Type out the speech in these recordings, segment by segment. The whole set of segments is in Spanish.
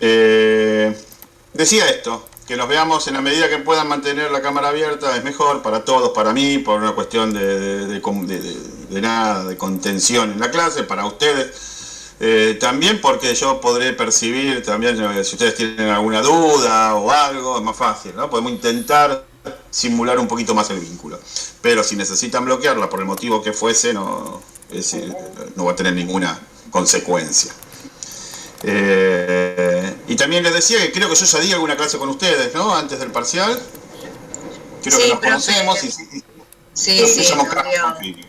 Decía esto, que nos veamos en la medida que puedan mantener la cámara abierta, es mejor para todos, para mí, por una cuestión de nada, de contención en la clase, para ustedes. También porque yo podré percibir, también si ustedes tienen alguna duda o algo, es más fácil, ¿no? Podemos intentar simular un poquito más el vínculo. Pero si necesitan bloquearla por el motivo que fuese, no va a tener ninguna consecuencia. Y también les decía que creo que yo ya di alguna clase con ustedes, ¿no? Antes del parcial. Creo que nos conocemos. Sí, me llamo Carlos Bonfiglio.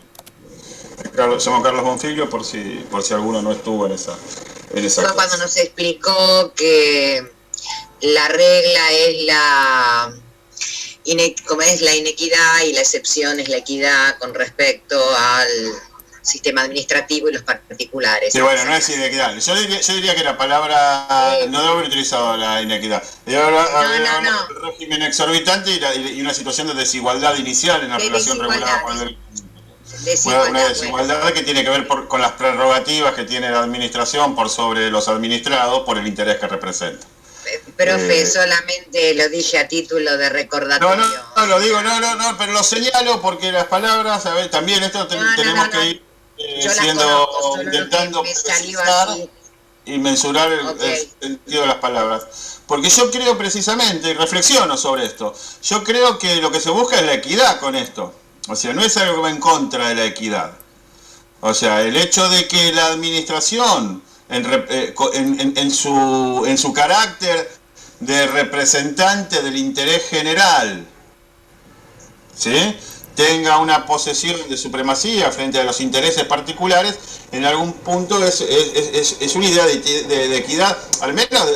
Llamo Carlos Bonfiglio por si alguno no estuvo en esa clase. Cuando nos explicó que la regla es la inequidad y la excepción es la equidad con respecto al sistema administrativo y los particulares. Sí, bueno, no es inequidad. Yo diría que la palabra no debe haber utilizado la inequidad. Debe haber un régimen exorbitante y una situación de desigualdad inicial en la relación regulada con el una desigualdad que tiene que ver con las prerrogativas que tiene la administración por sobre los administrados por el interés que representa. Profe, solamente lo dije a título de recordatorio. No lo digo, pero lo señalo porque las palabras, a ver, también esto tenemos que ir intentando precisar y mensurar el sentido de las palabras. Porque yo creo precisamente, y reflexiono sobre esto, yo creo que lo que se busca es la equidad con esto. O sea, no es algo que va en contra de la equidad. O sea, el hecho de que la administración, en su carácter de representante del interés general, ¿sí?, tenga una posesión de supremacía frente a los intereses particulares, en algún punto es una idea de equidad, al menos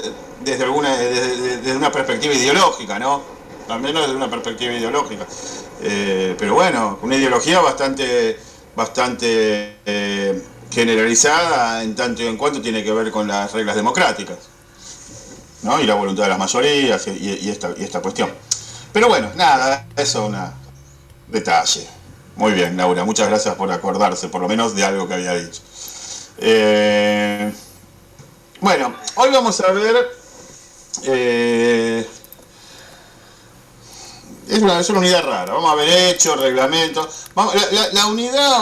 desde una perspectiva ideológica, ¿no? Al menos desde una perspectiva ideológica. Pero bueno, una ideología bastante generalizada en tanto y en cuanto tiene que ver con las reglas democráticas, ¿no? Y la voluntad de las mayorías y esta cuestión. Pero bueno, nada, eso es un detalle. Muy bien, Laura, muchas gracias por acordarse, por lo menos de algo que había dicho. Bueno, hoy vamos a ver... Es una unidad rara. Vamos a ver hechos, reglamentos. La unidad,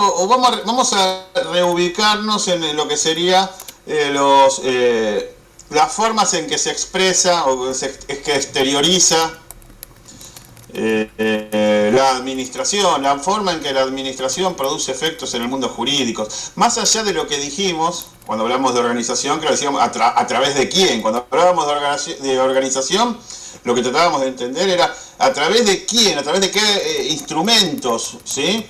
vamos a reubicarnos en lo que sería las formas en que se expresa o que exterioriza la administración, la forma en que la administración produce efectos en el mundo jurídico. Más allá de lo que dijimos cuando hablamos de organización, que lo decíamos a través de quién. Cuando hablábamos de organización, lo que tratábamos de entender era a través de quién, a través de qué instrumentos, ¿sí?,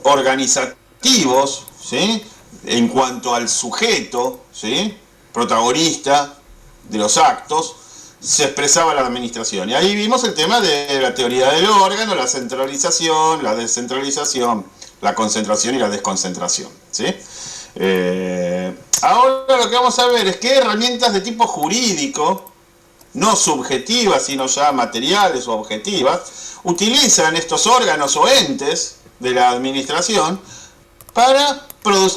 organizativos, ¿sí?, en cuanto al sujeto, ¿sí?, protagonista de los actos, se expresaba la administración. Y ahí vimos el tema de la teoría del órgano, la centralización, la descentralización, la concentración y la desconcentración, ¿sí? Ahora lo que vamos a ver es qué herramientas de tipo jurídico, no subjetivas, sino ya materiales o objetivas, utilizan estos órganos o entes de la administración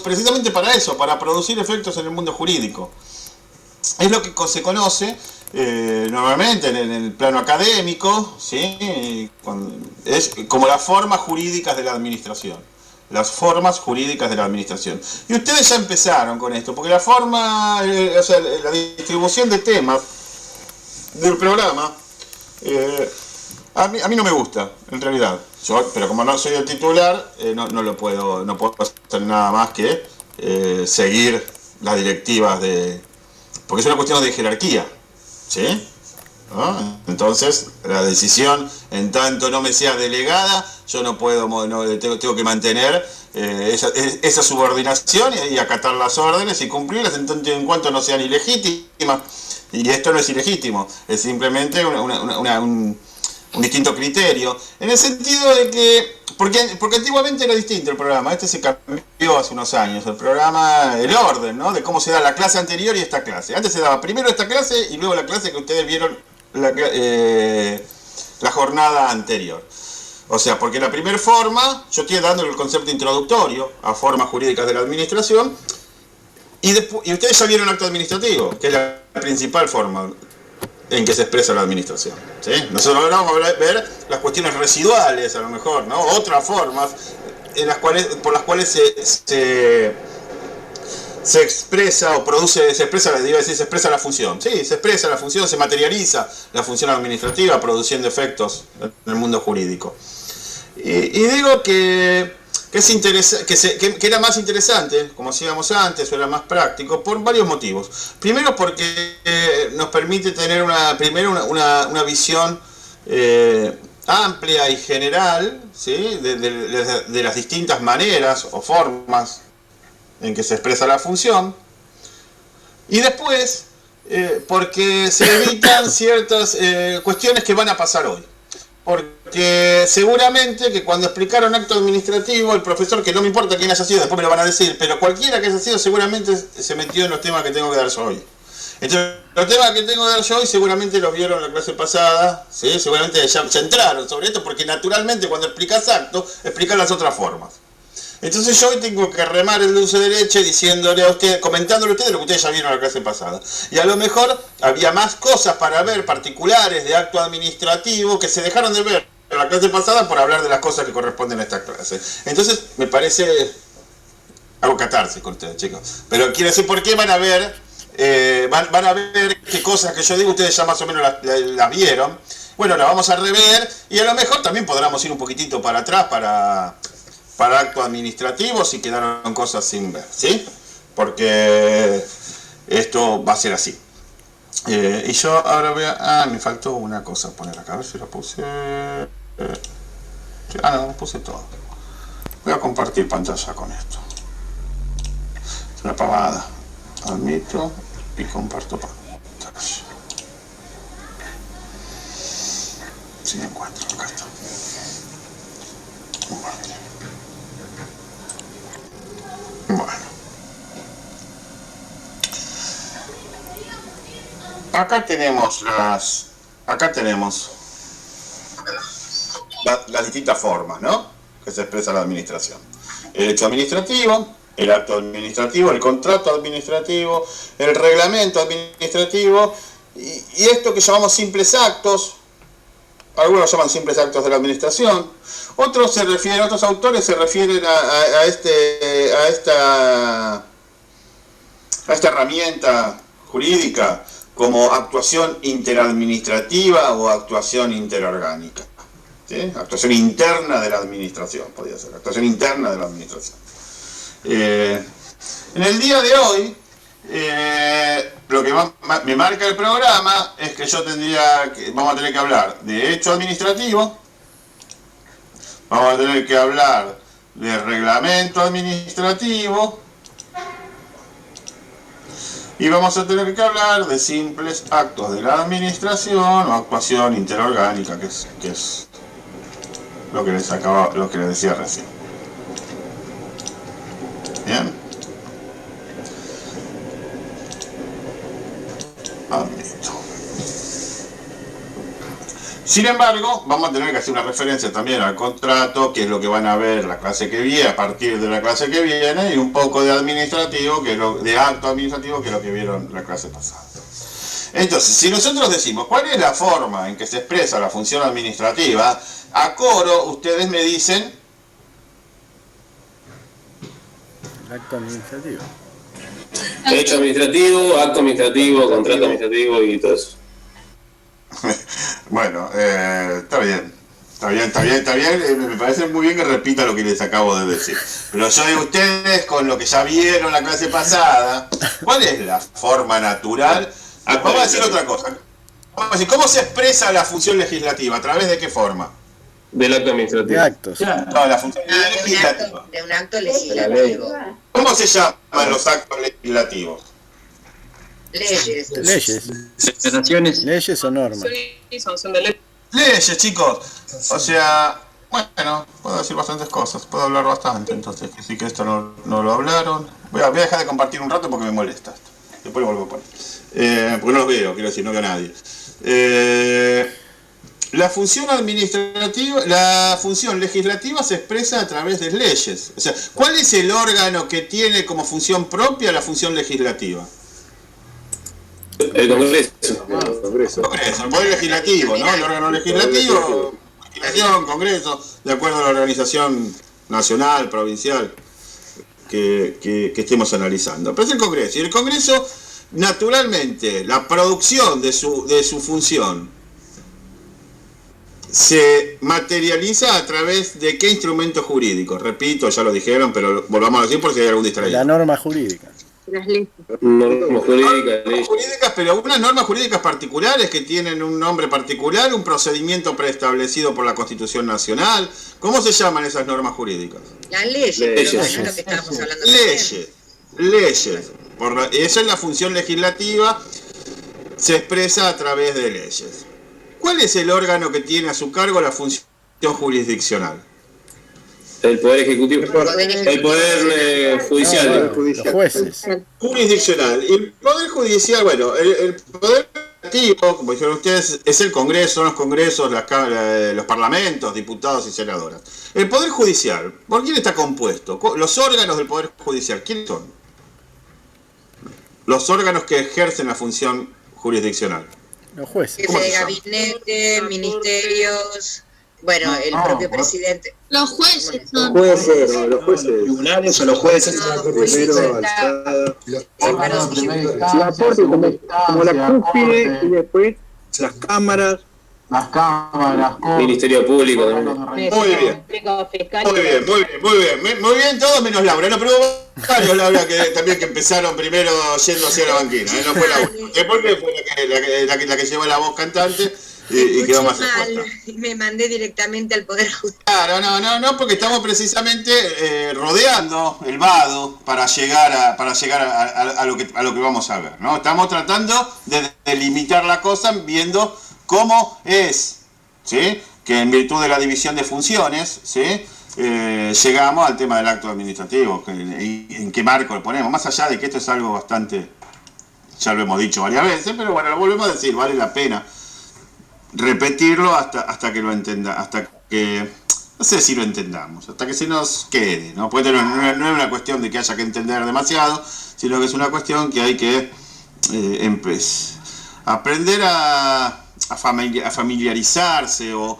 precisamente para eso, para producir efectos en el mundo jurídico. Es lo que se conoce normalmente en el plano académico, ¿sí?, es como las formas jurídicas de la administración. Las formas jurídicas de la administración. Y ustedes ya empezaron con esto, porque la forma, la distribución de temas del programa, a mí no me gusta, en realidad. Pero como no soy el titular, no puedo hacer nada más que seguir las directivas porque es una cuestión de jerarquía, ¿sí? ¿No? Entonces, la decisión, en tanto no me sea delegada, yo tengo que mantener esa subordinación y acatar las órdenes y cumplirlas en tanto y en cuanto no sean ilegítimas. Y esto no es ilegítimo, es simplemente un distinto criterio. En el sentido de que, porque antiguamente era distinto el programa, este se cambió hace unos años, el programa, el orden, ¿no?, de cómo se da la clase anterior y esta clase. Antes se daba primero esta clase y luego la clase que ustedes vieron la jornada anterior. O sea, porque la primera forma, yo estoy dando el concepto introductorio a formas jurídicas de la administración, Y ustedes ya vieron acto administrativo, que es la principal forma en que se expresa la administración, ¿sí? Nosotros ahora vamos a ver las cuestiones residuales, a lo mejor, ¿no? Otras formas por las cuales se expresa o produce, se expresa la función. Sí, se expresa la función, se materializa la función administrativa produciendo efectos en el mundo jurídico. Y digo que era más interesante, como hacíamos antes, o era más práctico, por varios motivos. Primero porque nos permite tener una visión amplia y general, ¿sí? de las distintas maneras o formas en que se expresa la función. Y después, porque se evitan ciertas cuestiones que van a pasar hoy. Porque seguramente que cuando explicaron acto administrativo, el profesor, que no me importa quién haya sido, después me lo van a decir, pero cualquiera que haya sido seguramente se metió en los temas que tengo que dar yo hoy. Entonces, los temas que tengo que dar yo hoy seguramente los vieron en la clase pasada, ¿sí? Seguramente ya entraron sobre esto, porque naturalmente cuando explicas acto, explicas las otras formas. Entonces yo hoy tengo que remar el dulce de leche diciéndole a usted, comentándole a ustedes lo que ustedes ya vieron en la clase pasada. Y a lo mejor había más cosas para ver particulares de acto administrativo que se dejaron de ver en la clase pasada por hablar de las cosas que corresponden a esta clase. Entonces me parece algo catarsis con ustedes, chicos. Pero quiero decir, ¿por qué van a ver qué cosas que yo digo ustedes ya más o menos las vieron? Bueno, las vamos a rever y a lo mejor también podremos ir un poquitito para atrás para actos administrativos si quedaron cosas sin ver, ¿sí? Porque esto va a ser así. Y yo ahora voy a... me faltó una cosa poner acá, a ver si lo puse... no, puse todo. Voy a compartir pantalla con esto. Es una pavada. Admito y comparto pantalla. Si me encuentro, acá está. Bueno. Acá tenemos las distintas formas, ¿no? Que se expresa la administración. El hecho administrativo, el acto administrativo, el contrato administrativo, el reglamento administrativo y esto que llamamos simples actos. Algunos llaman simples actos de la administración, otros autores se refieren a esta herramienta jurídica como actuación interadministrativa o actuación interorgánica. ¿Sí? Actuación interna de la administración, podría ser, actuación interna de la administración. En el día de hoy, lo que me marca el programa es que vamos a tener que hablar de hecho administrativo, vamos a tener que hablar de reglamento administrativo y vamos a tener que hablar de simples actos de la administración o actuación interorgánica, que es lo que les decía recién. Bien. Admito. Sin embargo, vamos a tener que hacer una referencia también al contrato, que es lo que van a ver la clase que viene, a partir de la clase que viene, y un poco de administrativo, de acto administrativo, que es lo que vieron la clase pasada. Entonces, si nosotros decimos cuál es la forma en que se expresa la función administrativa, a coro ustedes me dicen... Acto administrativo. Hecho administrativo, acto administrativo, contrato administrativo y todo eso. Bueno, está bien. Me parece muy bien que repita lo que les acabo de decir. Pero yo de ustedes, con lo que ya vieron la clase pasada, ¿cuál es la forma natural? Vamos a decir otra cosa. Vamos a decir, ¿cómo se expresa la función legislativa? ¿A través de qué forma? Del acto administrativo. De actos. No, la función legislativa. De un acto legislativo. ¿Cómo se llaman los actos legislativos? Leyes. Leyes. Leyes o normas. Sanción de ley. Leyes, chicos. O sea, bueno, puedo decir bastantes cosas, puedo hablar bastante, entonces, que sí que esto no lo hablaron. Voy a dejar de compartir un rato porque me molesta esto. Después lo vuelvo a poner. Porque no los veo, quiero decir, no veo a nadie. la función administrativa, la función legislativa se expresa a través de leyes. O sea, ¿cuál es el órgano que tiene como función propia la función legislativa? El Congreso. El Congreso, el Poder Legislativo, ¿no? El órgano legislativo, legislación, Congreso, de acuerdo a la organización nacional, provincial que estemos analizando. Pero es el Congreso. Y el Congreso, naturalmente, la producción de su función se materializa a través de qué instrumentos jurídicos. Repito, ya lo dijeron, pero volvamos a decir por si hay algún distraído. La norma jurídica. Las leyes. Normas Jurídicas, pero unas normas jurídicas particulares que tienen un nombre particular, un procedimiento preestablecido por la Constitución Nacional. ¿Cómo se llaman esas normas jurídicas? Las leyes. Leyes. No es lo que estábamos hablando. Leyes. Esa es la función legislativa, se expresa a través de leyes. ¿Cuál es el órgano que tiene a su cargo la función jurisdiccional? El Poder Ejecutivo. El Poder Judicial. Los jueces. Jurisdiccional. Y el Poder Judicial, bueno, el Poder Legislativo, como dijeron ustedes, es el Congreso, son los congresos, los parlamentos, diputados y senadoras. El Poder Judicial, ¿por quién está compuesto? Los órganos del Poder Judicial, ¿quiénes son? Los órganos que ejercen la función jurisdiccional. Los jueces. Jefe de gabinete, ministerios, bueno, el propio presidente. Los jueces son. Los tribunales o los jueces. Primero, La corte como la cúspide y después las cámaras. Ministerio Público también. Muy bien. Muy bien, todos menos Laura. No, pero varios Laura que empezaron primero yendo hacia la banquina. No fue la única. Porque fue la que llevó la voz cantante y quedó más expuesta. Me mandé directamente al Poder Judicial. Claro, no, porque estamos precisamente rodeando el vado para llegar a lo que vamos a ver, ¿no? Estamos tratando de delimitar la cosa viendo cómo es, ¿sí? Que en virtud de la división de funciones, ¿sí? Llegamos al tema del acto administrativo, en qué marco lo ponemos, más allá de que esto es algo bastante, ya lo hemos dicho varias veces, pero bueno, lo volvemos a decir, vale la pena repetirlo hasta que lo entienda, hasta que, no sé si lo entendamos, hasta que se nos quede, ¿no? Porque no es una cuestión de que haya que entender demasiado, sino que es una cuestión que hay que aprender a familiarizarse o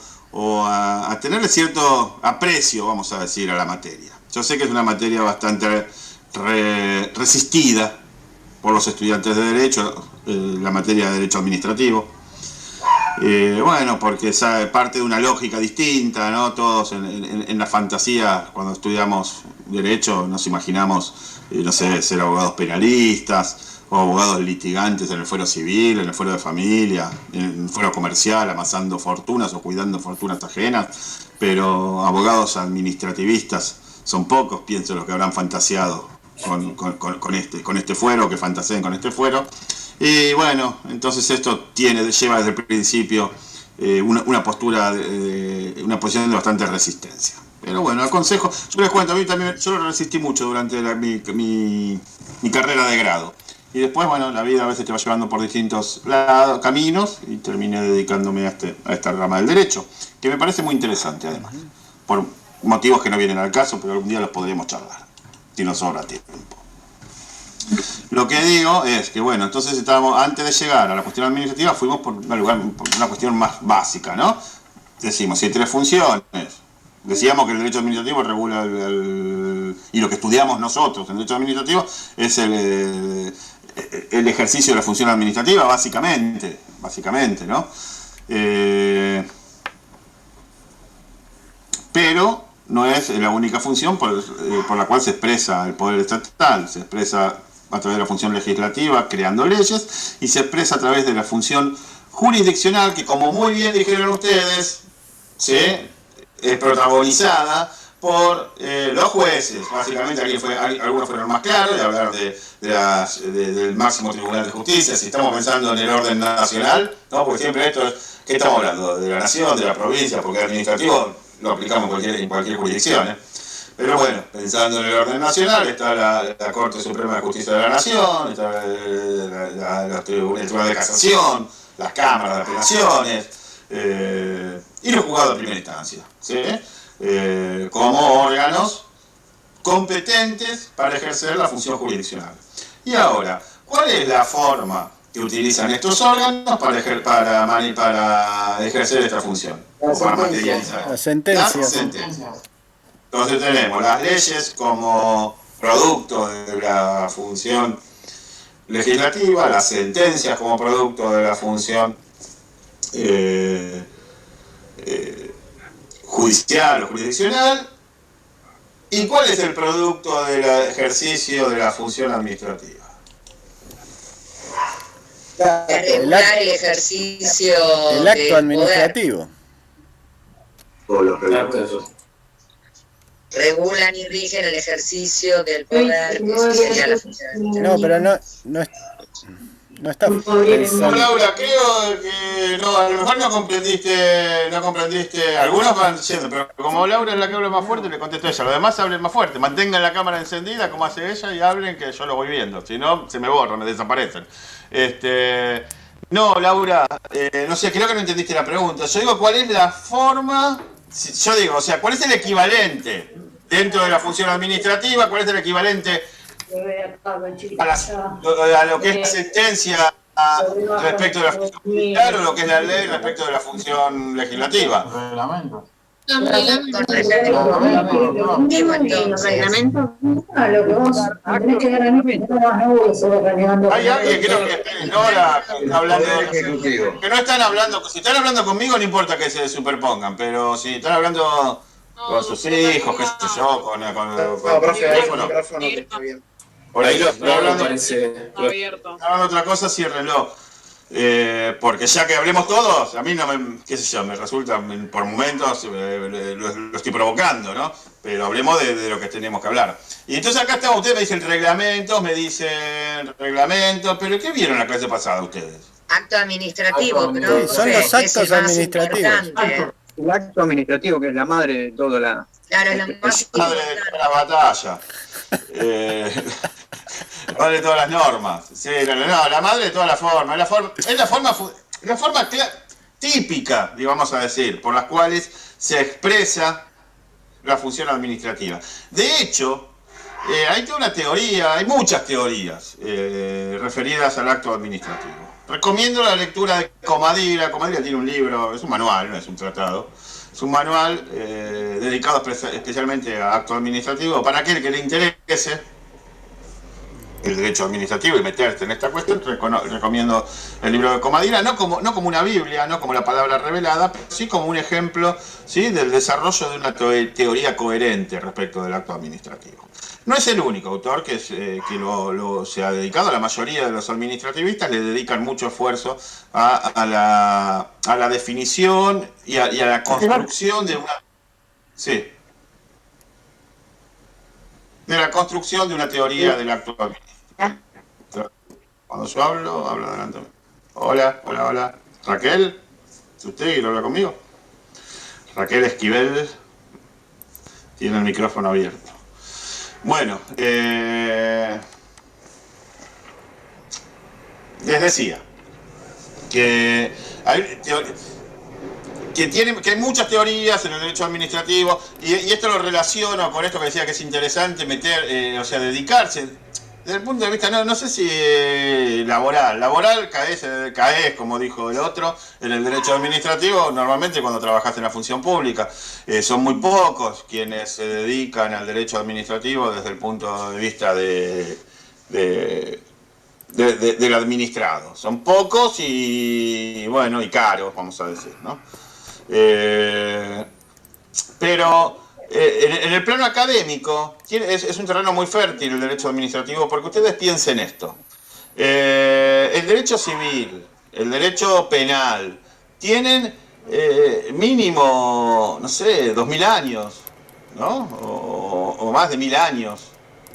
a tenerle cierto aprecio, vamos a decir, a la materia. Yo sé que es una materia bastante resistida por los estudiantes de Derecho, la materia de Derecho Administrativo. Bueno, porque parte de una lógica distinta, ¿no? Todos en la fantasía, cuando estudiamos Derecho, nos imaginamos, no sé, ser abogados penalistas, o abogados litigantes en el fuero civil, en el fuero de familia, en el fuero comercial, amasando fortunas o cuidando fortunas ajenas, pero abogados administrativistas son pocos, pienso, los que habrán fantaseado con este fuero, que fantaseen con este fuero. Y bueno, entonces esto lleva desde el principio una posición de bastante resistencia. Pero bueno, aconsejo, yo les cuento, a mí también, yo lo resistí mucho durante mi carrera de grado. Y después, bueno, la vida a veces te va llevando por distintos caminos y terminé dedicándome a esta rama del derecho, que me parece muy interesante además, por motivos que no vienen al caso, pero algún día los podremos charlar, si nos sobra tiempo. Lo que digo es que, bueno, entonces antes de llegar a la cuestión administrativa, fuimos por una cuestión más básica, ¿no? Decimos, si hay tres funciones, decíamos que el derecho administrativo regula y lo que estudiamos nosotros en derecho administrativo es el ejercicio de la función administrativa, básicamente, ¿no? Pero no es la única función por la cual se expresa el poder estatal. Se expresa a través de la función legislativa, creando leyes, y se expresa a través de la función jurisdiccional, que, como muy bien dijeron ustedes, ¿sí?, es protagonizada por los jueces. Básicamente algunos fueron más claros de hablar del máximo tribunal de justicia. Si estamos pensando en el orden nacional, ¿no? Porque siempre ¿qué estamos hablando? De la nación, de la provincia, porque el administrativo lo aplicamos en cualquier jurisdicción, ¿eh? Pero bueno, pensando en el orden nacional, está la Corte Suprema de Justicia de la Nación, está el Tribunal de Casación, las cámaras de apelaciones, y los juzgados de primera instancia, ¿sí? Como órganos competentes para ejercer la función jurisdiccional. Y ahora, ¿cuál es la forma que utilizan estos órganos para ejercer esta función? O para materializar. La sentencia. Las sentencias. Entonces tenemos las leyes como producto de la función legislativa, las sentencias como producto de la función judicial o jurisdiccional. ¿Y cuál es el producto del ejercicio de la función administrativa? Regular el ejercicio El acto del administrativo. poder. Regulan y rigen el ejercicio del poder, que eso sería la función administrativa. No, pero no está No, pensando. Laura, creo que no, a lo mejor no comprendiste, algunos van diciendo, pero como Laura es la que habla más fuerte, le contesto a ella, los demás hablen más fuerte, mantengan la cámara encendida como hace ella y hablen que yo lo voy viendo, si no se me borran, me desaparecen. No, Laura, no sé, creo que no entendiste la pregunta. Yo digo, ¿cuál es la forma? Yo digo, o sea, ¿cuál es el equivalente dentro de la función administrativa? ¿Cuál es el equivalente a lo que es la sentencia respecto de la función judicial o lo que es la ley respecto de la función legislativa? Reglamento. Con reglamento. Hay alguien, creo que Nora está hablando, que no están hablando, si están hablando conmigo no importa que se superpongan, pero si están hablando con sus hijos, qué sé yo, con el teléfono. Por ahí No, hablando, parece. hablando otra cosa, ciérrenlo. Porque ya que hablemos todos, a mí no me, qué sé yo, me resulta por momentos, lo estoy provocando, ¿no? Pero hablemos de lo que tenemos que hablar. Y entonces acá está, ustedes me dicen reglamentos, pero ¿qué vieron la clase pasada ustedes? Acto administrativo, pero Sí, son los actos administrativos. El acto administrativo, que es la madre de toda la... Claro, es lo más Madre de la batalla. La madre de todas las normas. Sí, no, la madre de todas las formas. Es la forma típica, vamos a decir, por las cuales se expresa la función administrativa. De hecho, hay toda una teoría, hay muchas teorías referidas al acto administrativo. Recomiendo la lectura de Comadira. Comadira tiene un libro, es un manual, no es un tratado. Es un manual dedicado especialmente a acto administrativo. Para aquel que le interese el derecho administrativo y meterse en esta cuestión, recomiendo el libro de Comadira, no como una Biblia, no como la palabra revelada, pero sí como un ejemplo, ¿sí?, del desarrollo de una teoría coherente respecto del acto administrativo. No es el único autor que se ha dedicado, la mayoría de los administrativistas le dedican mucho esfuerzo a la definición y a la construcción de una... Sí. De la construcción de una teoría del acto administrativo. Cuando yo hablo adelante. Hola. Raquel, ¿es usted quiere hablar conmigo? Raquel Esquivel tiene el micrófono abierto. Bueno, les decía que hay muchas teorías en el derecho administrativo y esto lo relaciono con esto que decía que es interesante meter, o sea, dedicarse desde el punto de vista, no sé si laboral caes, como dijo el otro, en el derecho administrativo, normalmente cuando trabajas en la función pública. Son muy pocos quienes se dedican al derecho administrativo desde el punto de vista del administrado. Son pocos y, bueno, y caros, vamos a decir, ¿no? Pero en el plano académico es un terreno muy fértil el derecho administrativo, porque ustedes piensen esto. El derecho civil, el derecho penal, tienen mínimo, no sé, 2000 años, ¿no? O más de 1000 años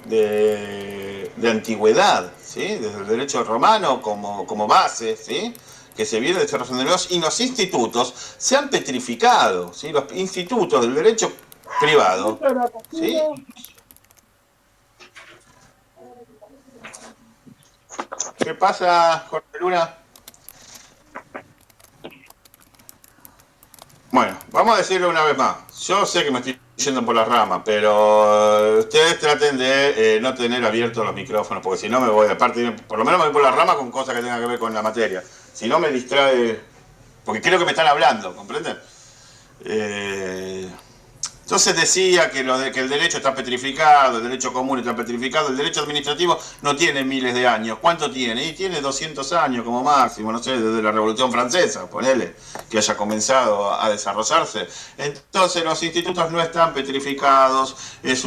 de antigüedad, ¿sí? Desde el derecho romano como base, ¿sí?, que se viene desarrollando, y los institutos se han petrificado, ¿sí? Los institutos del derecho privado, ¿sí? ¿Qué pasa, Jorge Luna? Bueno, vamos a decirlo una vez más. Yo sé que me estoy yendo por las ramas, pero ustedes traten de no tener abiertos los micrófonos, porque si no me voy, aparte, por lo menos me voy por las ramas con cosas que tengan que ver con la materia. Si no me distrae, porque creo que me están hablando, ¿comprenden? Entonces decía que el derecho está petrificado, el derecho común está petrificado, el derecho administrativo no tiene miles de años. ¿Cuánto tiene? Y tiene 200 años como máximo, no sé, desde la Revolución Francesa, ponele, que haya comenzado a desarrollarse. Entonces los institutos no están petrificados, es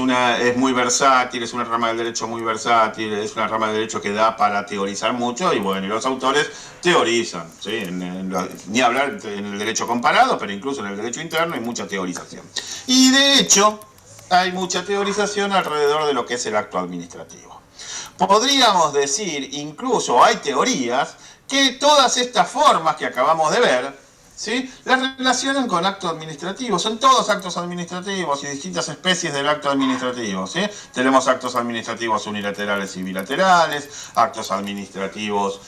muy versátil, es una rama del derecho muy versátil, es una rama del derecho que da para teorizar mucho y bueno, y los autores teorizan, ¿sí? Ni hablar en el derecho comparado, pero incluso en el derecho interno hay mucha teorización. Y de hecho, hay mucha teorización alrededor de lo que es el acto administrativo. Podríamos decir, incluso hay teorías, que todas estas formas que acabamos de ver, ¿sí?, las relacionan con acto administrativo. Son todos actos administrativos y distintas especies del acto administrativo, ¿sí? Tenemos actos administrativos unilaterales y bilaterales, actos administrativos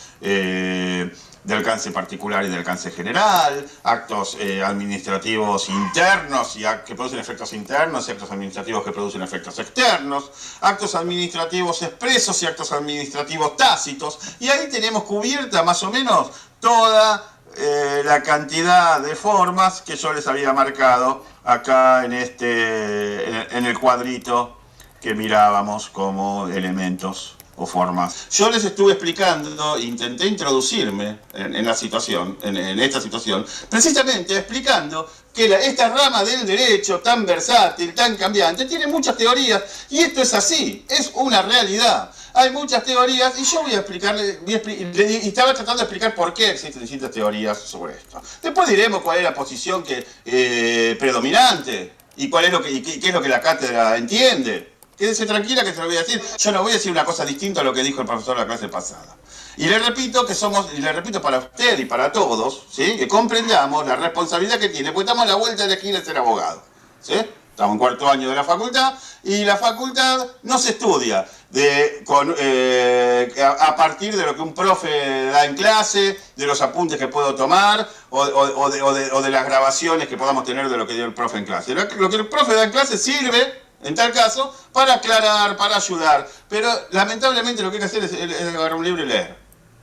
de alcance particular y de alcance general, actos administrativos internos que producen efectos internos y actos administrativos que producen efectos externos, actos administrativos expresos y actos administrativos tácitos, y ahí tenemos cubierta más o menos toda la cantidad de formas que yo les había marcado acá en el cuadrito que mirábamos como elementos o formas. Yo les estuve explicando, intenté introducirme en la situación, en esta situación, precisamente explicando que esta rama del derecho tan versátil, tan cambiante, tiene muchas teorías, y esto es así, es una realidad. Hay muchas teorías, y yo voy a explicarle, y estaba tratando de explicar por qué existen distintas teorías sobre esto. Después diremos cuál es la posición predominante, y qué es lo que la cátedra entiende. Quédese tranquila que se lo voy a decir. Yo no voy a decir una cosa distinta a lo que dijo el profesor de la clase pasada. Y le repito para usted y para todos, ¿sí?, que comprendamos la responsabilidad que tiene, porque estamos a la vuelta de elegir ser abogado, ¿sí? Estamos en cuarto año de la facultad, y la facultad no se estudia a partir de lo que un profe da en clase, de los apuntes que puedo tomar, o de las grabaciones que podamos tener de lo que dio el profe en clase. Lo que el profe da en clase sirve, en tal caso, para aclarar, para ayudar. Pero lamentablemente lo que hay que hacer es agarrar un libro y leer.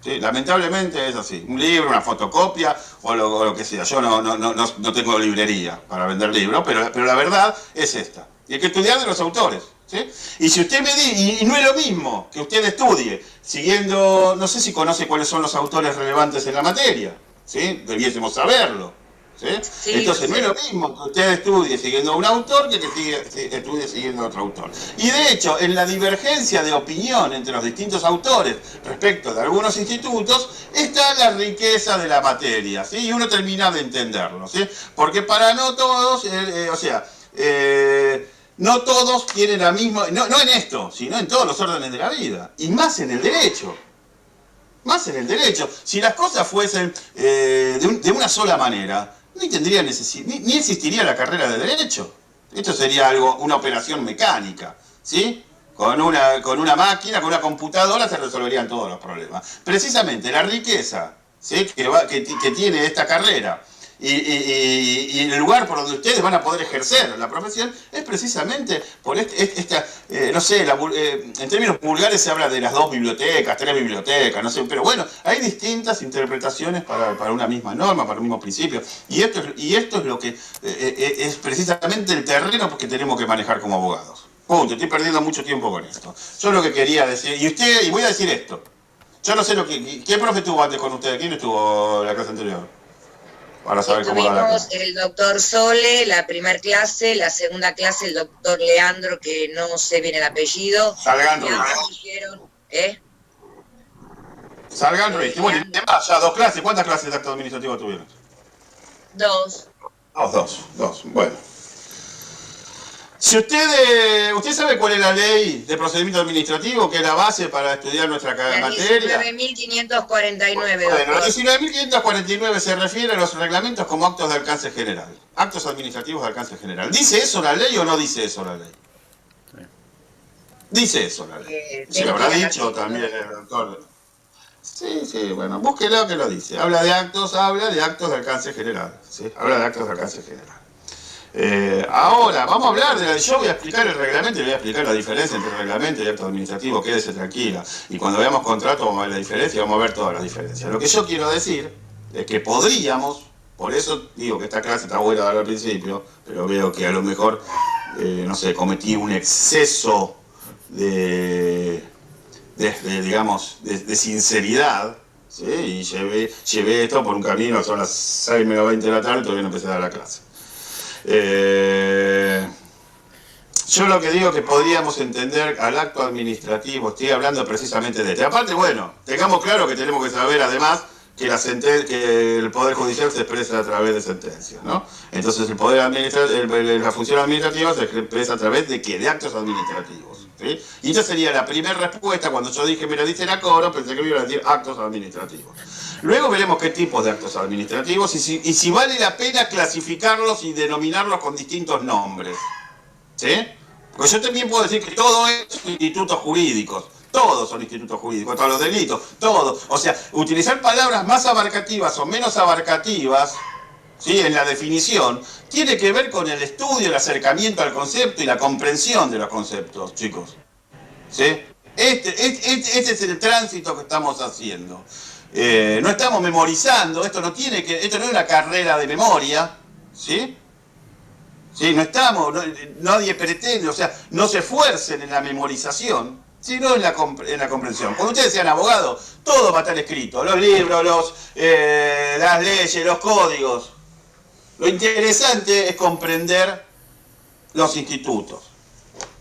¿Sí? Lamentablemente es así. Un libro, una fotocopia o lo que sea. Yo no tengo librería para vender libros, pero la verdad es esta. Y hay que estudiar de los autores. ¿Sí? Y si usted me dice, y no es lo mismo que usted estudie siguiendo, no sé si conoce cuáles son los autores relevantes en la materia. ¿Sí? Debiésemos saberlo. ¿Sí? Sí, entonces no es lo mismo que usted estudie siguiendo a un autor que estudie siguiendo a otro autor. Y de hecho, en la divergencia de opinión entre los distintos autores respecto de algunos institutos, está la riqueza de la materia, ¿sí? Y uno termina de entenderlo, ¿sí? Porque para no todos, no todos tienen la misma, no en esto, sino en todos los órdenes de la vida, y más en el derecho. Más en el derecho. Si las cosas fuesen de una sola manera, no tendría ni existiría la carrera de derecho. Esto sería una operación mecánica, ¿sí? Con una máquina, con una computadora se resolverían todos los problemas. Precisamente la riqueza, ¿sí?, que tiene esta carrera y el lugar por donde ustedes van a poder ejercer la profesión es precisamente por no sé, en términos vulgares se habla de las 2 bibliotecas, 3 bibliotecas, no sé, pero bueno, hay distintas interpretaciones para una misma norma, para un mismo principio, y esto es lo que es precisamente el terreno que tenemos que manejar como abogados. Punto, estoy perdiendo mucho tiempo con esto. Yo lo que quería decir, y voy a decir esto, yo no sé ¿qué profe estuvo antes con ustedes? ¿Quién estuvo en la clase anterior? Para saber cómo tuvimos el doctor Sole, la primera clase, la segunda clase el doctor Leandro, que no sé bien el apellido. Salgan Ruiz. Salgan Ruiz. Bueno, ya 2 clases. ¿Cuántas clases de acto administrativo tuvieron? 2. Dos. Bueno. Si usted sabe cuál es la ley de procedimiento administrativo, que es la base para estudiar nuestra materia. 19.549. Bueno, la 19.549 se refiere a los reglamentos como actos de alcance general. Actos administrativos de alcance general. ¿Dice eso la ley o no dice eso la ley? Sí. Dice eso la ley. Se lo habrá dicho también el doctor. Sí, bueno, búsquelo que lo dice. Habla de actos de alcance general. ¿Sí? Habla de actos de alcance general. Ahora, vamos a hablar yo voy a explicar el reglamento y le voy a explicar la diferencia entre reglamento y acto administrativo, quédese tranquila. Y cuando veamos contrato vamos a ver la diferencia, vamos a ver todas las diferencias. Lo que yo quiero decir es que podríamos, por eso digo que esta clase está buena al principio, pero veo que a lo mejor, no sé, cometí un exceso de sinceridad, ¿sí? Y llevé esto por un camino, son las 6 menos 20 de la tarde y todavía no empecé a dar la clase. Yo lo que digo es que podríamos entender al acto administrativo, estoy hablando precisamente de este. Aparte, bueno, tengamos claro que tenemos que saber además que el Poder Judicial se expresa a través de sentencias, ¿no? Entonces el poder la función administrativa se expresa a través de ¿qué? De actos administrativos, ¿sí? Y esa sería la primera respuesta cuando yo dije, me lo dice la Coro, pensé que me iba a decir actos administrativos. Luego veremos qué tipos de actos administrativos y si vale la pena clasificarlos y denominarlos con distintos nombres, ¿sí? Porque yo también puedo decir que todo es institutos jurídicos. Todos son institutos jurídicos, todos los delitos, todos. O sea, utilizar palabras más abarcativas o menos abarcativas, ¿sí? En la definición, tiene que ver con el estudio, el acercamiento al concepto y la comprensión de los conceptos, chicos. ¿Sí? Este es el tránsito que estamos haciendo. No estamos memorizando, esto no es una carrera de memoria, ¿sí? Sí, nadie pretende, o sea, no se esfuercen en la memorización, sino en la comprensión. Cuando ustedes sean abogados, todo va a estar escrito, los libros, las leyes, los códigos. Lo interesante es comprender los institutos,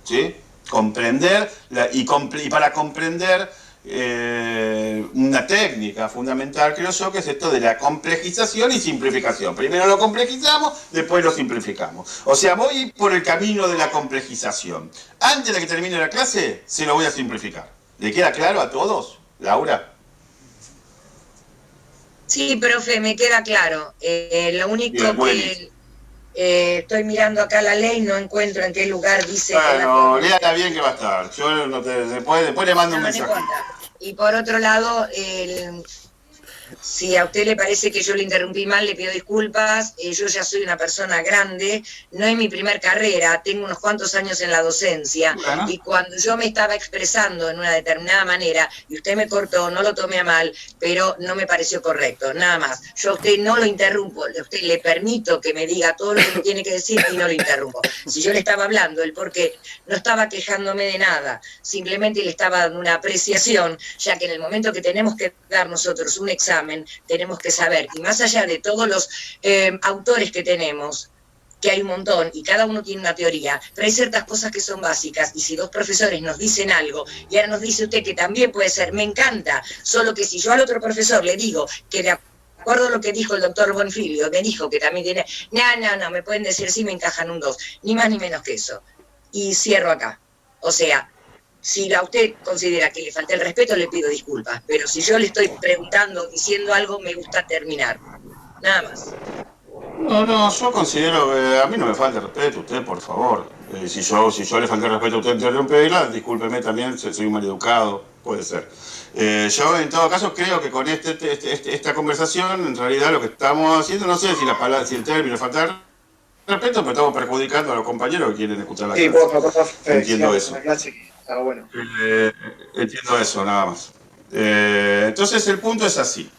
¿sí? Comprender, y para comprender una técnica fundamental, creo yo, que es esto de la complejización y simplificación. Primero lo complejizamos, después lo simplificamos. O sea, voy por el camino de la complejización. Antes de que termine la clase, se lo voy a simplificar. ¿Le queda claro a todos, Laura? Sí, profe, me queda claro. Lo único que estoy mirando acá la ley, no encuentro en qué lugar dice... Bueno, léala bien que va a estar. Yo después le mando un mensaje. Y por otro lado, si a usted le parece que yo le interrumpí mal, le pido disculpas. Yo ya soy una persona grande, no es mi primer carrera, tengo unos cuantos años en la docencia. Bueno. Y cuando yo me estaba expresando en una determinada manera, y usted me cortó, no lo tomé a mal, pero no me pareció correcto, nada más. Yo a usted no lo interrumpo, a usted le permito que me diga todo lo que me tiene que decir y no lo interrumpo. Si yo le estaba hablando, el porqué, no estaba quejándome de nada, simplemente le estaba dando una apreciación, ya que en el momento que tenemos que dar nosotros un examen, tenemos que saber, y más allá de todos los autores que tenemos, que hay un montón y cada uno tiene una teoría, pero hay ciertas cosas que son básicas, y si dos profesores nos dicen algo y ahora nos dice usted que también puede ser, me encanta, solo que si yo al otro profesor le digo que de acuerdo a lo que dijo el doctor Bonfilio, me dijo que también tiene, no, me pueden decir sí, me encajan un 2, ni más ni menos que eso, y cierro acá. O sea, si a usted considera que le falta el respeto, le pido disculpas, pero si yo le estoy preguntando, diciendo algo, me gusta terminar, nada más. No, yo considero que a mí no me falta el respeto, usted, por favor. Si yo le falta el respeto a usted, interrumpirla, discúlpeme también, soy un maleducado, puede ser. Yo, en todo caso, creo que con esta conversación, en realidad lo que estamos haciendo, no sé si el término falta el respeto, pero estamos perjudicando a los compañeros que quieren escuchar la clase. Sí, por favor, entiendo eso. La clase está bueno. Entiendo eso, nada más. Entonces, el punto es así.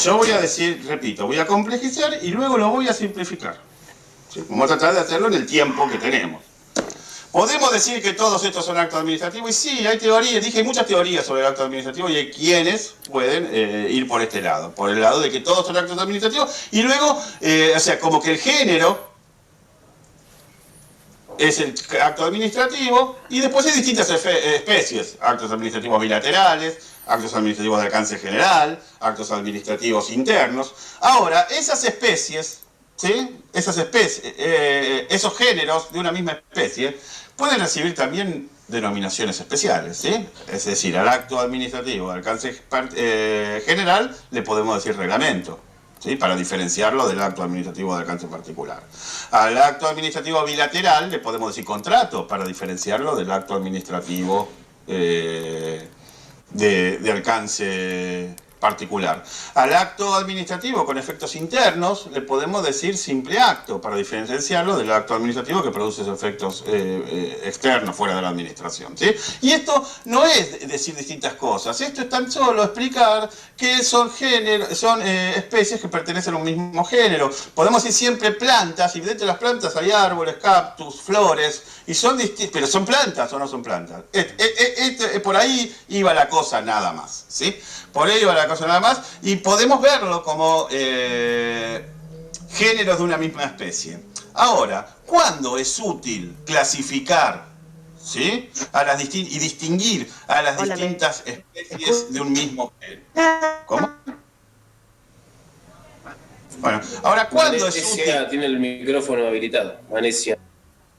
Yo voy a decir, repito, voy a complejizar y luego lo voy a simplificar. ¿Sí? Vamos a tratar de hacerlo en el tiempo que tenemos. Podemos decir que todos estos son actos administrativos, y sí, hay teorías, dije muchas teorías sobre el acto administrativo, y hay quienes pueden ir por este lado, por el lado de que todos son actos administrativos, y luego, o sea, como que el género es el acto administrativo, y después hay distintas especies, actos administrativos bilaterales, actos administrativos de alcance general, actos administrativos internos. Ahora, esas especies, ¿sí? Esos géneros de una misma especie pueden recibir también denominaciones especiales, ¿sí? Es decir, al acto administrativo de alcance general le podemos decir reglamento, ¿sí? Para diferenciarlo del acto administrativo de alcance particular. Al acto administrativo bilateral le podemos decir contrato, para diferenciarlo del acto administrativo de alcance particular. Al acto administrativo con efectos internos le podemos decir simple acto para diferenciarlo del acto administrativo que produce esos efectos externos fuera de la administración, ¿sí? Y esto no es decir distintas cosas, esto es tan solo explicar que son especies que pertenecen a un mismo género. Podemos decir siempre plantas, y dentro de las plantas hay árboles, cactus, flores, y son distintas, pero ¿son plantas o no son plantas? Por ahí iba la cosa nada más, ¿sí? Por ahí iba la cosa nada más, y podemos verlo como géneros de una misma especie. Ahora, ¿cuándo es útil clasificar, ¿sí?, y distinguir a las distintas especies de un mismo género? ¿Cómo? Bueno, ahora, ¿cuándo es útil? Tiene el micrófono habilitado, Vanesia.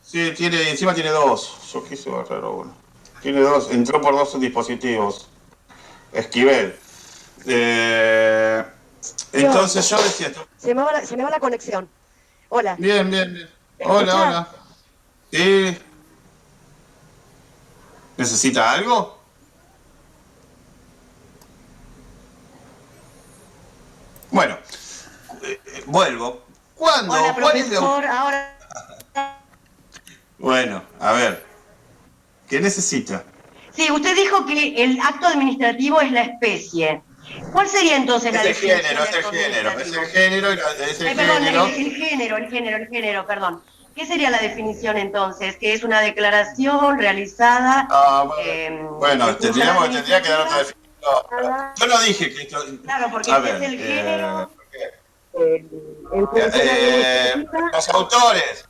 Sí, encima tiene dos. Yo quise agarrar uno. Tiene dos, entró por dos dispositivos. Esquivel. Entonces yo decía... Se me va la conexión. Hola. Bien. Hola. Sí. ¿Necesita algo? Bueno, vuelvo. ¿Cuándo? Hola, profesor, ahora... Bueno, a ver. ¿Qué necesita? Sí, usted dijo que el acto administrativo es la especie. ¿Cuál sería entonces la definición? Es el género, perdón. ¿Qué sería la definición entonces? ¿Que es una declaración realizada? Bueno, tendría que dar otra definición. Yo no dije que esto... Claro, porque es el género... los autores.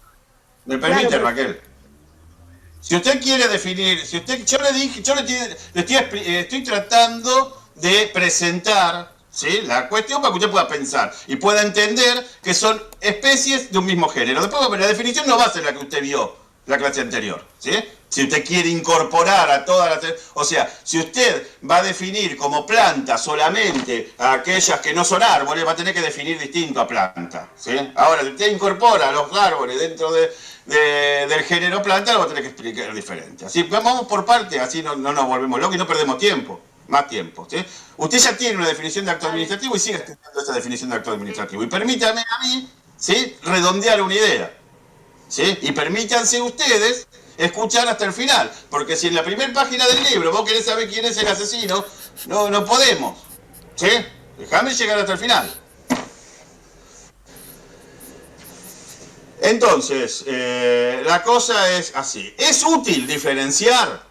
¿Me permite, Raquel? Si usted quiere definir, estoy tratando de presentar, ¿sí?, la cuestión para que usted pueda pensar y pueda entender que son especies de un mismo género. Después, la definición no va a ser la que usted vio la clase anterior, ¿sí? Si usted quiere incorporar a todas las... O sea, si usted va a definir como planta solamente a aquellas que no son árboles, va a tener que definir distinto a planta, ¿sí? Ahora, si usted incorpora a los árboles dentro del género planta, lo va a tener que explicar diferente. Así, vamos por parte, así no nos volvemos locos y no perdemos tiempo. Más tiempo, ¿sí? Usted ya tiene una definición de acto administrativo y sigue estudiando esa definición de acto administrativo. Y permítame a mí, ¿sí?, redondear una idea, ¿sí? Y permítanse ustedes escuchar hasta el final, porque si en la primera página del libro vos querés saber quién es el asesino, no podemos, ¿sí? Déjame llegar hasta el final. Entonces, la cosa es así. ¿Es útil diferenciar?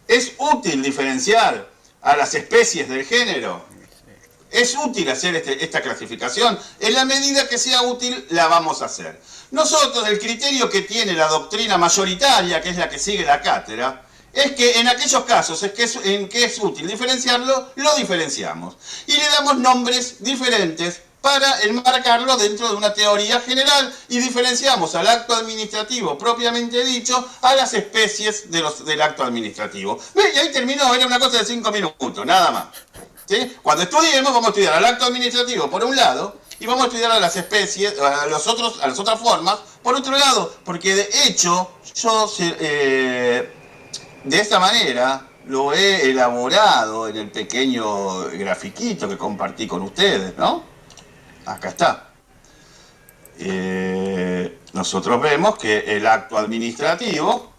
¿Es útil diferenciar a las especies del género? ¿Es útil hacer esta clasificación? En la medida que sea útil, la vamos a hacer. Nosotros, el criterio que tiene la doctrina mayoritaria, que es la que sigue la cátedra, es que en aquellos casos en que es útil diferenciarlo, lo diferenciamos. Y le damos nombres diferentes para enmarcarlo dentro de una teoría general y diferenciamos al acto administrativo propiamente dicho a las especies del acto administrativo. ¿Ve? Y ahí terminó, era una cosa de 5 minutos, nada más. ¿Sí? Cuando estudiemos vamos a estudiar al acto administrativo por un lado y vamos a estudiar a las especies, a las otras formas por otro lado, porque de hecho yo de esta manera lo he elaborado en el pequeño grafiquito que compartí con ustedes, ¿no? Acá está. Nosotros vemos que el acto administrativo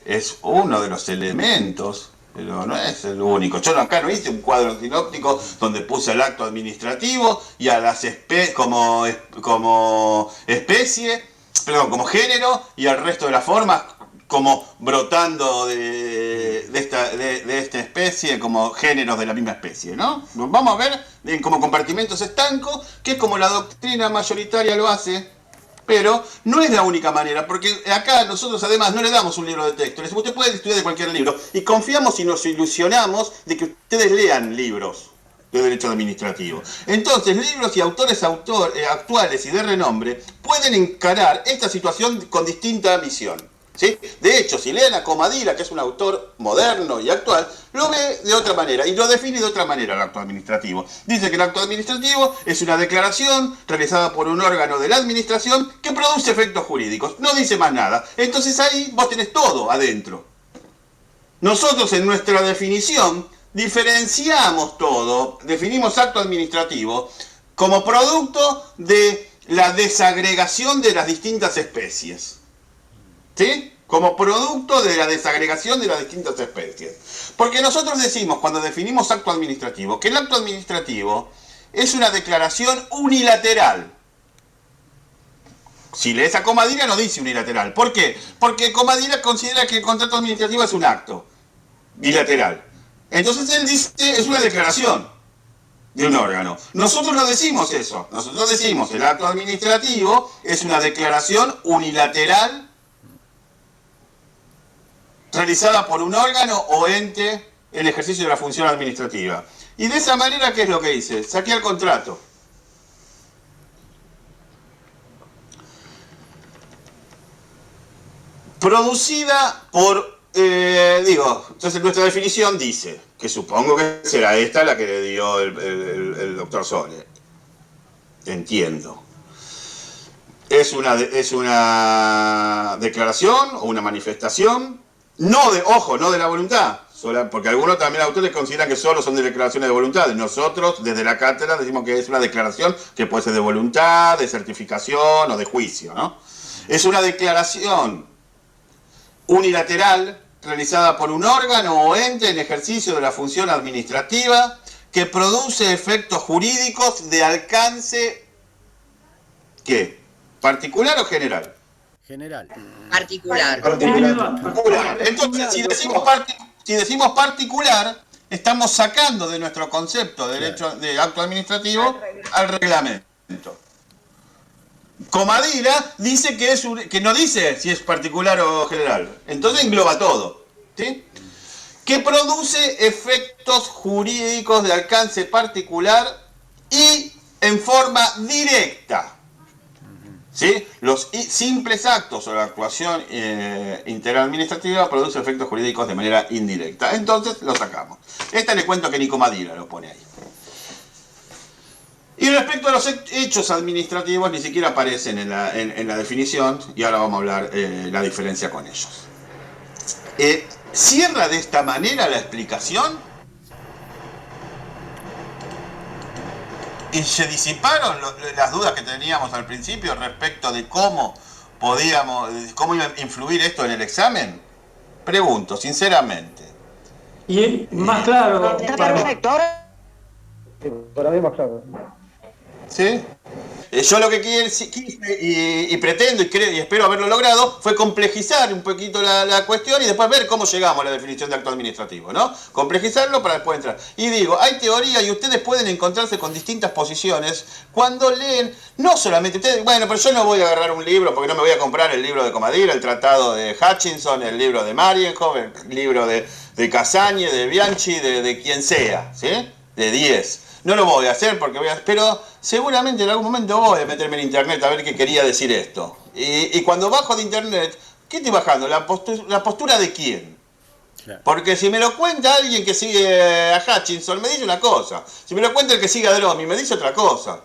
es uno de los elementos, pero no es el único. Yo acá no hice un cuadro sinóptico donde puse el acto administrativo y a las como especie, perdón, como género, y al resto de las formas como brotando de esta especie, como géneros de la misma especie, ¿no? Vamos a ver como compartimentos estancos, que es como la doctrina mayoritaria lo hace, pero no es la única manera, porque acá nosotros además no le damos un libro de texto, usted puede estudiar de cualquier libro, y confiamos y nos ilusionamos de que ustedes lean libros de derecho administrativo. Entonces, libros y autores actuales y de renombre pueden encarar esta situación con distinta visión, ¿sí? De hecho, si leen a Comadira, que es un autor moderno y actual, lo ve de otra manera y lo define de otra manera el acto administrativo. Dice que el acto administrativo es una declaración realizada por un órgano de la administración que produce efectos jurídicos. No dice más nada. Entonces ahí vos tenés todo adentro. Nosotros en nuestra definición diferenciamos todo, definimos acto administrativo como producto de la desagregación de las distintas especies. ¿Sí? Como producto de la desagregación de las distintas especies. Porque nosotros decimos, cuando definimos acto administrativo, que el acto administrativo es una declaración unilateral. Si lees a Comadira no dice unilateral. ¿Por qué? Porque Comadira considera que el contrato administrativo es un acto bilateral. Entonces él dice, es una declaración de un órgano. Nosotros no decimos eso. Nosotros decimos, el acto administrativo es una declaración unilateral realizada por un órgano o ente en ejercicio de la función administrativa. Y de esa manera, ¿qué es lo que dice? Saqué el contrato. Producida por, entonces nuestra definición dice, que supongo que será esta la que le dio el doctor Sole. Entiendo. Es una declaración o una manifestación, no de la voluntad, porque algunos también autores consideran que solo son declaraciones de voluntad. Nosotros, desde la cátedra, decimos que es una declaración que puede ser de voluntad, de certificación o de juicio, ¿no? Es una declaración unilateral realizada por un órgano o ente en ejercicio de la función administrativa que produce efectos jurídicos de alcance, ¿qué? ¿Particular o general? General. Particular. Particular. Entonces, si decimos particular, estamos sacando de nuestro concepto de derecho de acto administrativo al reglamento. Comadira dice que no dice si es particular o general. Entonces engloba todo. ¿Sí? Que produce efectos jurídicos de alcance particular y en forma directa. ¿Sí? Los simples actos o la actuación interadministrativa produce efectos jurídicos de manera indirecta. Entonces lo sacamos. Esta le cuento que ni Comadira lo pone ahí. Y respecto a los hechos administrativos, ni siquiera aparecen en la definición, y ahora vamos a hablar la diferencia con ellos. ¿Cierra de esta manera la explicación? ¿Y se disiparon las dudas que teníamos al principio respecto de cómo iba a influir esto en el examen? Pregunto, sinceramente. Y más claro. Está perfecto. Ahora Para mí más claro. ¿Sí? Yo lo que quise y pretendo y espero haberlo logrado fue complejizar un poquito la cuestión y después ver cómo llegamos a la definición de acto administrativo, ¿no? Complejizarlo para después entrar. Y digo, hay teoría y ustedes pueden encontrarse con distintas posiciones cuando leen, no solamente ustedes, bueno, pero yo no voy a agarrar un libro porque no me voy a comprar el libro de Comadira, el tratado de Hutchinson, el libro de Marienhoff, el libro de Casagne, de Bianchi, de quien sea, ¿sí? De 10. No lo voy a hacer porque pero seguramente en algún momento voy a meterme en internet a ver qué quería decir esto. Y cuando bajo de internet, ¿qué estoy bajando? ¿La postura de quién? Claro. Porque si me lo cuenta alguien que sigue a Hutchinson, me dice una cosa. Si me lo cuenta el que sigue a Dromi, me dice otra cosa.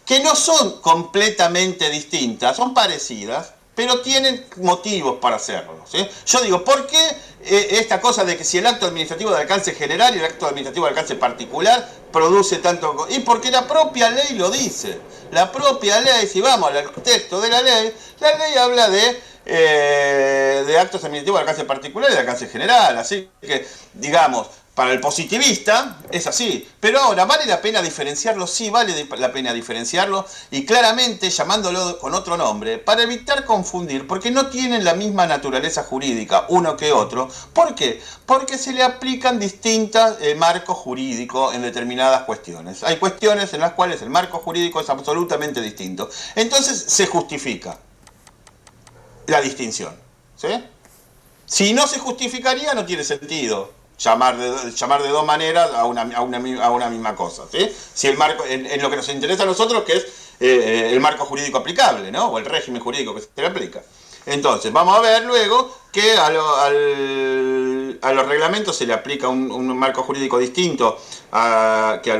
Que no son completamente distintas, son parecidas, pero tienen motivos para hacerlo, ¿sí? Yo digo, ¿por qué esta cosa de que si el acto administrativo de alcance general y el acto administrativo de alcance particular produce tanto? Y porque la propia ley lo dice. La propia ley, si vamos al texto de la ley habla de actos administrativos de alcance particular y de alcance general. Así que, digamos, para el positivista es así. Pero ahora, ¿vale la pena diferenciarlo? Sí, vale la pena diferenciarlo. Y claramente llamándolo con otro nombre, para evitar confundir, porque no tienen la misma naturaleza jurídica uno que otro. ¿Por qué? Porque se le aplican distintos marcos jurídicos en determinadas cuestiones. Hay cuestiones en las cuales el marco jurídico es absolutamente distinto. Entonces se justifica la distinción, ¿sí? Si no se justificaría, no tiene sentido llamar de dos maneras a una misma cosa, ¿sí? Si el marco, en lo que nos interesa a nosotros, que es el marco jurídico aplicable, ¿no? O el régimen jurídico que se le aplica. Entonces, vamos a ver luego que a los reglamentos se le aplica un marco jurídico distinto que a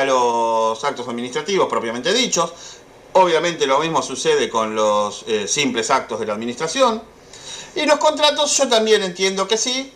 los actos administrativos propiamente dichos. Obviamente lo mismo sucede con los simples actos de la administración. Y los contratos yo también entiendo que sí.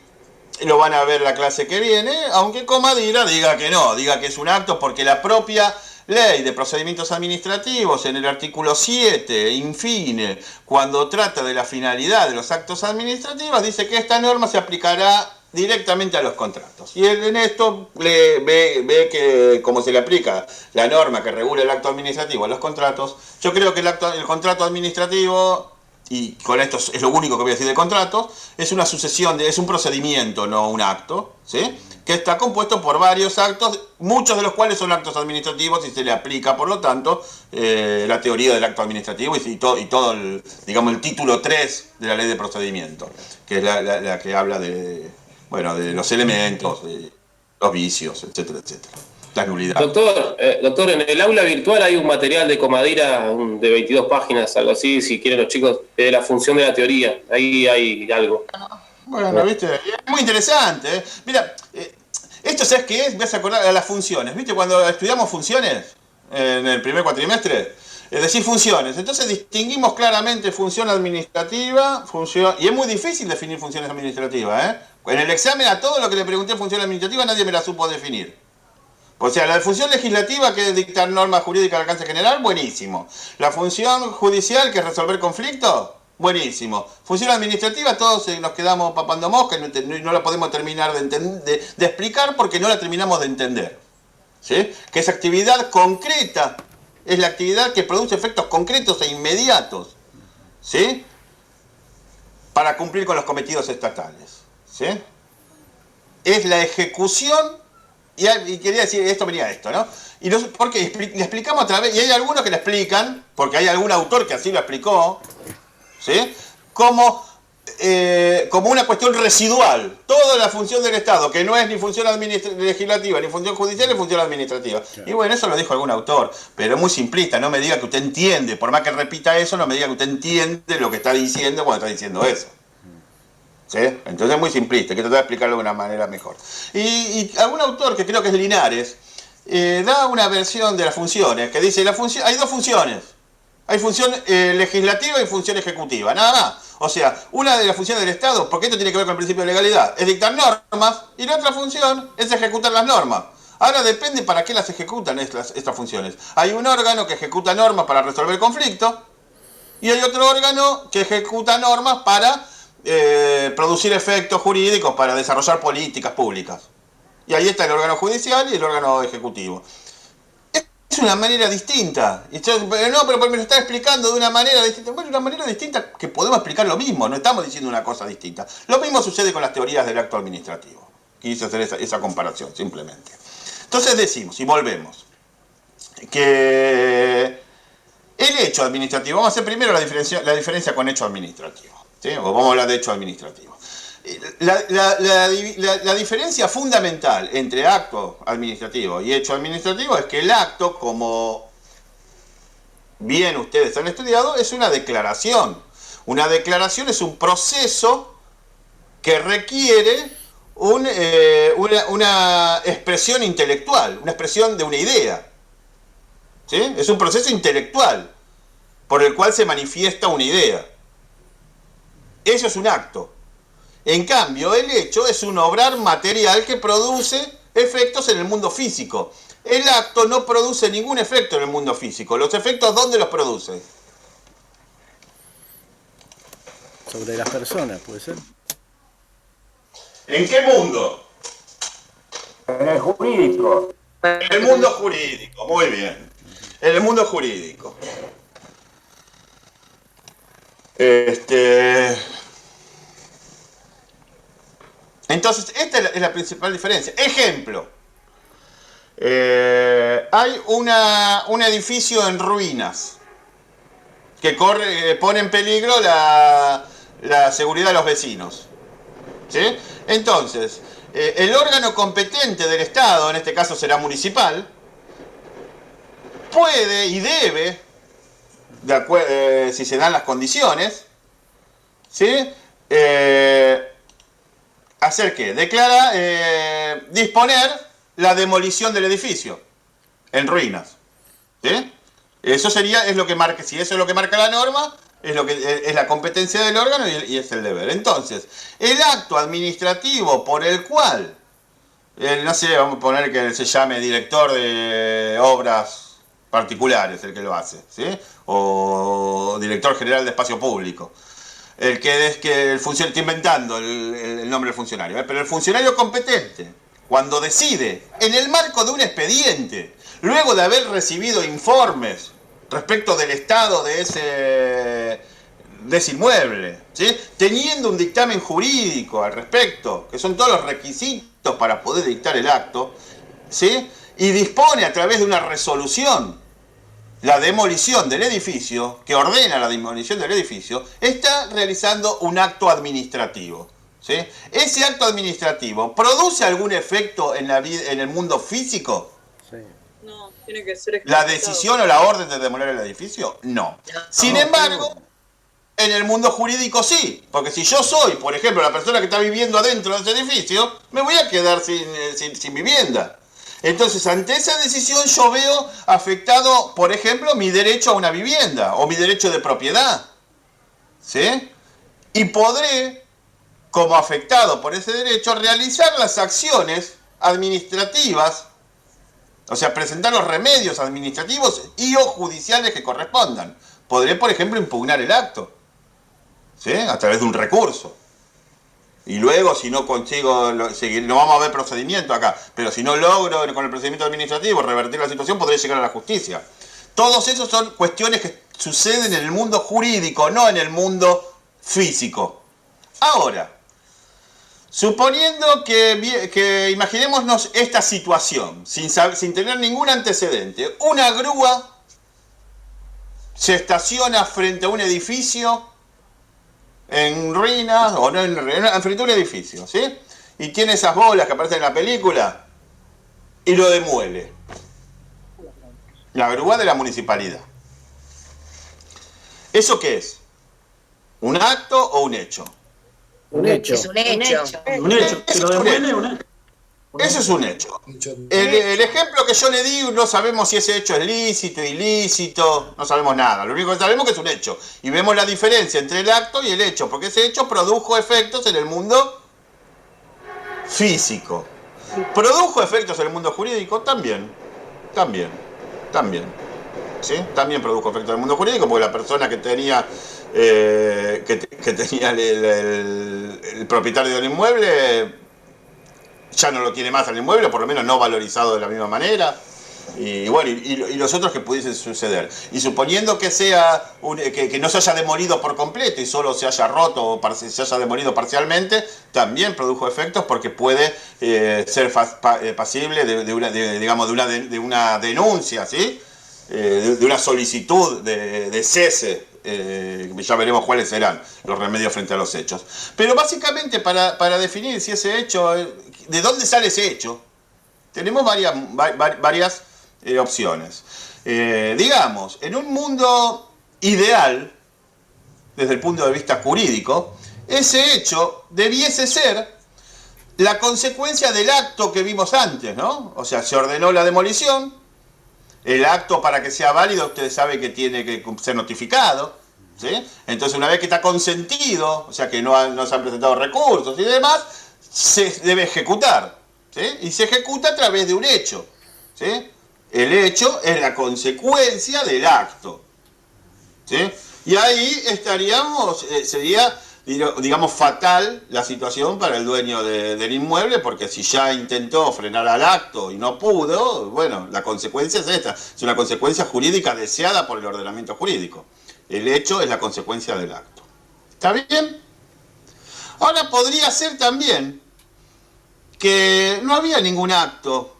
lo van a ver la clase que viene, aunque Comadira diga que no, diga que es un acto porque la propia ley de procedimientos administrativos en el artículo 7, infine, cuando trata de la finalidad de los actos administrativos, dice que esta norma se aplicará directamente a los contratos. Y él en esto ve que como se le aplica la norma que regula el acto administrativo a los contratos, yo creo que el contrato administrativo, y con esto es lo único que voy a decir de contratos, es una sucesión, es un procedimiento, no un acto, ¿sí? Que está compuesto por varios actos, muchos de los cuales son actos administrativos y se le aplica, por lo tanto, la teoría del acto administrativo y todo el, digamos, el título 3 de la ley de procedimiento, que es la que habla de los elementos, de los vicios, etcétera, etcétera. Las nulidades. Doctor, en el aula virtual hay un material de Comadira de 22 páginas, algo así, si quieren los chicos, de la función de la teoría. Ahí hay algo. Bueno, viste, es muy interesante, ¿eh? Mira, esto, ¿sabes qué es? Me hace acordar a las funciones. ¿Viste cuando estudiamos funciones en el primer cuatrimestre? Es decir, funciones. Entonces distinguimos claramente función administrativa, y es muy difícil definir funciones administrativas, ¿eh? En el examen a todo lo que le pregunté función administrativa nadie me la supo definir. O sea, la función legislativa, que es dictar normas jurídicas de alcance general, buenísimo. La función judicial, que es resolver conflictos, buenísimo. Función administrativa, todos nos quedamos papando mosca y no la podemos terminar de explicar porque no la terminamos de entender. ¿Sí? Que esa actividad concreta es la actividad que produce efectos concretos e inmediatos, ¿sí? Para cumplir con los cometidos estatales, ¿sí? Es la ejecución. Y quería decir, esto venía a esto, ¿no? Y porque le explicamos otra vez, y hay algunos que le explican, porque hay algún autor que así lo explicó, ¿sí? Como una cuestión residual. Toda la función del Estado, que no es ni función legislativa, ni función judicial, ni función administrativa. Claro. Y bueno, eso lo dijo algún autor, pero es muy simplista. No me diga que usted entiende, por más que repita eso, no me diga que usted entiende lo que está diciendo cuando está diciendo eso. ¿Sí? Entonces es muy simplista, hay que tratar de explicarlo de una manera mejor. Y algún autor, que creo que es Linares, da una versión de las funciones, que dice, hay dos funciones. Hay función legislativa y función ejecutiva, nada más. O sea, una de las funciones del Estado, porque esto tiene que ver con el principio de legalidad, es dictar normas, y la otra función es ejecutar las normas. Ahora depende para qué las ejecutan estas funciones. Hay un órgano que ejecuta normas para resolver conflictos, y hay otro órgano que ejecuta normas para producir efectos jurídicos, para desarrollar políticas públicas. Y ahí está el órgano judicial y el órgano ejecutivo. Es una manera distinta. Pero me lo está explicando de una manera distinta. Bueno, una manera distinta que podemos explicar lo mismo, no estamos diciendo una cosa distinta. Lo mismo sucede con las teorías del acto administrativo. Quise hacer esa comparación, simplemente. Entonces decimos, y volvemos, que el hecho administrativo, vamos a hacer primero la diferencia con hecho administrativo. ¿Sí? O vamos a hablar de hecho administrativo. La diferencia fundamental entre acto administrativo y hecho administrativo es que el acto, como bien ustedes han estudiado, es una declaración. Una declaración es un proceso que requiere una expresión intelectual, una expresión de una idea. ¿Sí? Es un proceso intelectual por el cual se manifiesta una idea. Eso es un acto. En cambio, el hecho es un obrar material que produce efectos en el mundo físico. El acto no produce ningún efecto en el mundo físico. ¿Los efectos dónde los produce? Sobre las personas, ¿puede ser? ¿En qué mundo? En el jurídico. En el mundo jurídico, muy bien. En el mundo jurídico. Entonces, esta es la principal diferencia. Ejemplo. Hay un edificio en ruinas que pone en peligro la seguridad de los vecinos. ¿Sí? Entonces, el órgano competente del Estado, en este caso será municipal, puede y debe, si se dan las condiciones, ¿sí? ¿Hacer qué? Disponer la demolición del edificio en ruinas. ¿Sí? Eso es lo que marca, si eso es lo que marca la norma, Es lo que es la competencia del órgano y es el deber. Entonces, el acto administrativo por el cual, no sé, vamos a poner que se llame director de obras particulares, el que lo hace, ¿sí? O director general de espacio público. El que es que el funcionario, está inventando el nombre del funcionario, pero el funcionario competente, cuando decide, en el marco de un expediente, luego de haber recibido informes respecto del estado de ese inmueble, ¿sí? Teniendo un dictamen jurídico al respecto, que son todos los requisitos para poder dictar el acto, ¿sí? Y dispone a través de una resolución la demolición del edificio, que ordena la demolición del edificio, está realizando un acto administrativo, ¿sí? Ese acto administrativo, ¿produce algún efecto en el mundo físico? Sí. No, tiene que ser ¿La decisión o la orden de demoler el edificio? No. Sin embargo, en el mundo jurídico sí, porque si yo soy, por ejemplo, la persona que está viviendo adentro de ese edificio, me voy a quedar sin vivienda. Entonces, ante esa decisión yo veo afectado, por ejemplo, mi derecho a una vivienda o mi derecho de propiedad, ¿sí? Y podré, como afectado por ese derecho, realizar las acciones administrativas, o sea, presentar los remedios administrativos y o judiciales que correspondan. Podré, por ejemplo, impugnar el acto, ¿sí? A través de un recurso. Y luego, si no consigo, no vamos a ver procedimiento acá, pero si no logro con el procedimiento administrativo revertir la situación, podré llegar a la justicia. Todos esos son cuestiones que suceden en el mundo jurídico, no en el mundo físico. Ahora, suponiendo que imaginémonos esta situación, sin tener ningún antecedente, una grúa se estaciona frente a un edificio en ruinas, o no en ruinas, frente a un edificio, ¿sí? Y tiene esas bolas que aparecen en la película y lo demuele. La grúa de la municipalidad. ¿Eso qué es? ¿Un acto o un hecho? Un hecho. Es un hecho. Un hecho. Si lo devuelve, un hecho. Eso es un hecho. El ejemplo que yo le di, no sabemos si ese hecho es lícito, ilícito, no sabemos nada. Lo único que sabemos es que es un hecho. Y vemos la diferencia entre el acto y el hecho, porque ese hecho produjo efectos en el mundo físico. ¿Produjo efectos en el mundo jurídico? También. ¿Sí? También produjo efectos en el mundo jurídico, porque la persona que tenía el propietario del inmueble ya no lo tiene más al inmueble, por lo menos no valorizado de la misma manera. Y bueno, y los otros que pudiesen suceder. Y suponiendo que sea que no se haya demolido por completo y solo se haya roto o se haya demolido parcialmente, también produjo efectos porque puede ser pasible de una denuncia, ¿sí? De una solicitud de cese. Ya veremos cuáles serán los remedios frente a los hechos. Pero básicamente para definir si ese hecho, de dónde sale ese hecho, tenemos varias opciones. Digamos, en un mundo ideal, desde el punto de vista jurídico, ese hecho debiese ser la consecuencia del acto que vimos antes, ¿no? O sea, se ordenó la demolición. El acto, para que sea válido, usted sabe que tiene que ser notificado, ¿sí? Entonces, una vez que está consentido, o sea que no se han presentado recursos y demás, se debe ejecutar, ¿sí? Y se ejecuta a través de un hecho, ¿sí? El hecho es la consecuencia del acto, ¿sí? Y ahí estaríamos, sería, digamos, fatal la situación para el dueño del inmueble, porque si ya intentó frenar al acto y no pudo, bueno, la consecuencia es esta, es una consecuencia jurídica deseada por el ordenamiento jurídico. El hecho es la consecuencia del acto. ¿Está bien? Ahora podría ser también que no había ningún acto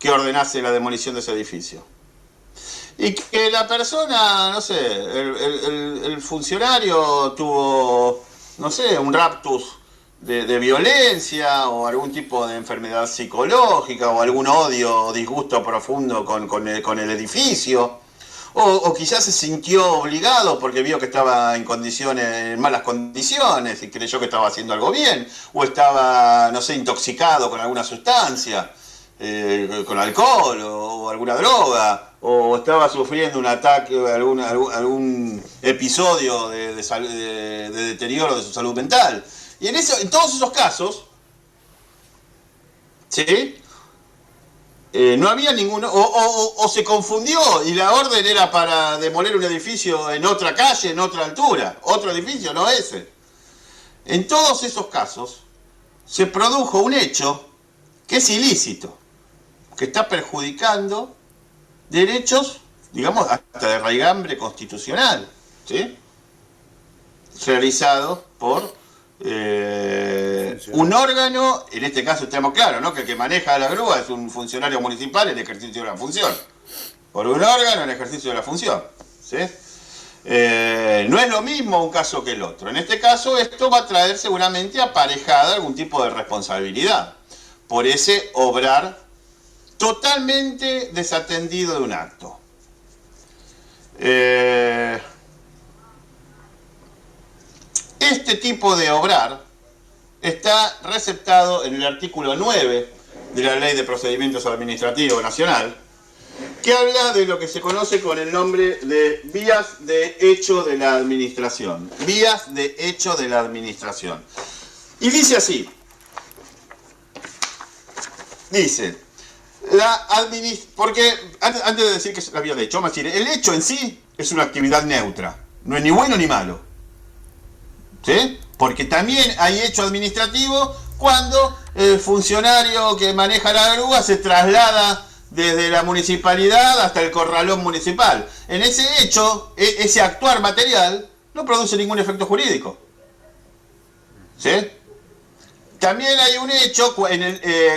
que ordenase la demolición de ese edificio. Y que la persona, no sé, el funcionario tuvo, no sé, un raptus de violencia o algún tipo de enfermedad psicológica o algún odio o disgusto profundo con el edificio. O quizás se sintió obligado porque vio que estaba en malas condiciones y creyó que estaba haciendo algo bien. O estaba, no sé, intoxicado con alguna sustancia, con alcohol o alguna droga. o estaba sufriendo un ataque, algún episodio de deterioro de su salud mental. Y en todos esos casos, ¿sí? No había ninguno, o se confundió y la orden era para demoler un edificio en otra calle, en otra altura, otro edificio, no ese. En todos esos casos se produjo un hecho que es ilícito, que está perjudicando derechos, digamos, hasta de raigambre constitucional, ¿sí? Realizado por un órgano, en este caso estamos claros, ¿no? Que el que maneja la grúa es un funcionario municipal en ejercicio de la función. Por un órgano en ejercicio de la función, ¿sí? No es lo mismo un caso que el otro. En este caso esto va a traer seguramente aparejada algún tipo de responsabilidad por ese obrar totalmente desatendido de un acto. Este tipo de obrar está receptado en el artículo 9 de la Ley de Procedimientos Administrativos Nacional, que habla de lo que se conoce con el nombre de vías de hecho de la administración. Vías de hecho de la administración. Y dice así. Dice, porque antes de decir que es la vía de hecho, vamos a decir, el hecho en sí es una actividad neutra. No es ni bueno ni malo. ¿Sí? Porque también hay hecho administrativo cuando el funcionario que maneja la grúa se traslada desde la municipalidad hasta el corralón municipal. En ese hecho, ese actuar material no produce ningún efecto jurídico. ¿Sí? También hay un hecho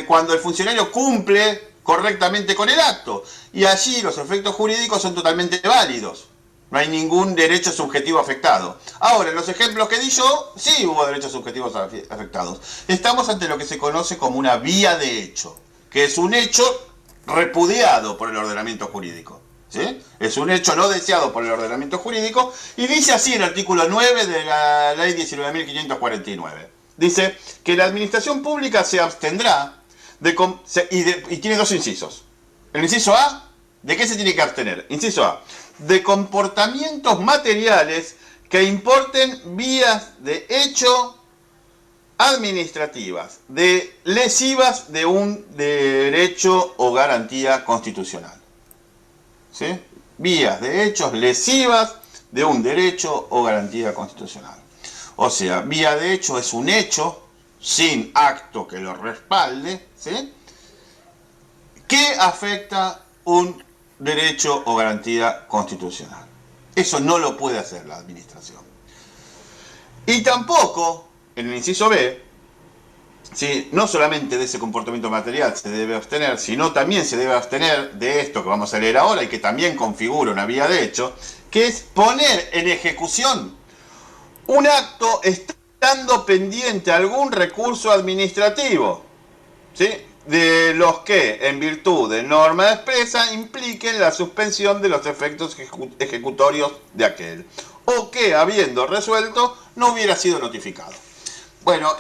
cuando el funcionario cumple correctamente con el acto. Y allí los efectos jurídicos son totalmente válidos. No hay ningún derecho subjetivo afectado. Ahora, en los ejemplos que di yo, sí hubo derechos subjetivos afectados. Estamos ante lo que se conoce como una vía de hecho, que es un hecho repudiado por el ordenamiento jurídico. ¿Sí? Es un hecho no deseado por el ordenamiento jurídico, y dice así el artículo 9 de la Ley 19.549. Dice que la administración pública se abstendrá y tiene dos incisos. El inciso A, ¿de qué se tiene que abstener? Inciso A, de comportamientos materiales que importen vías de hecho administrativas, lesivas de un derecho o garantía constitucional. ¿Sí? Vías de hechos lesivas de un derecho o garantía constitucional. O sea, vía de hecho es un hecho sin acto que lo respalde, ¿sí? Que afecta un derecho o garantía constitucional. Eso no lo puede hacer la administración. Y tampoco, en el inciso B, ¿sí? No solamente de ese comportamiento material se debe abstener, sino también se debe abstener de esto que vamos a leer ahora y que también configura una vía de hecho, que es poner en ejecución un acto estando pendiente algún recurso administrativo, ¿sí? De los que, en virtud de norma expresa, impliquen la suspensión de los efectos ejecutorios de aquel, o que, habiendo resuelto, no hubiera sido notificado. Bueno,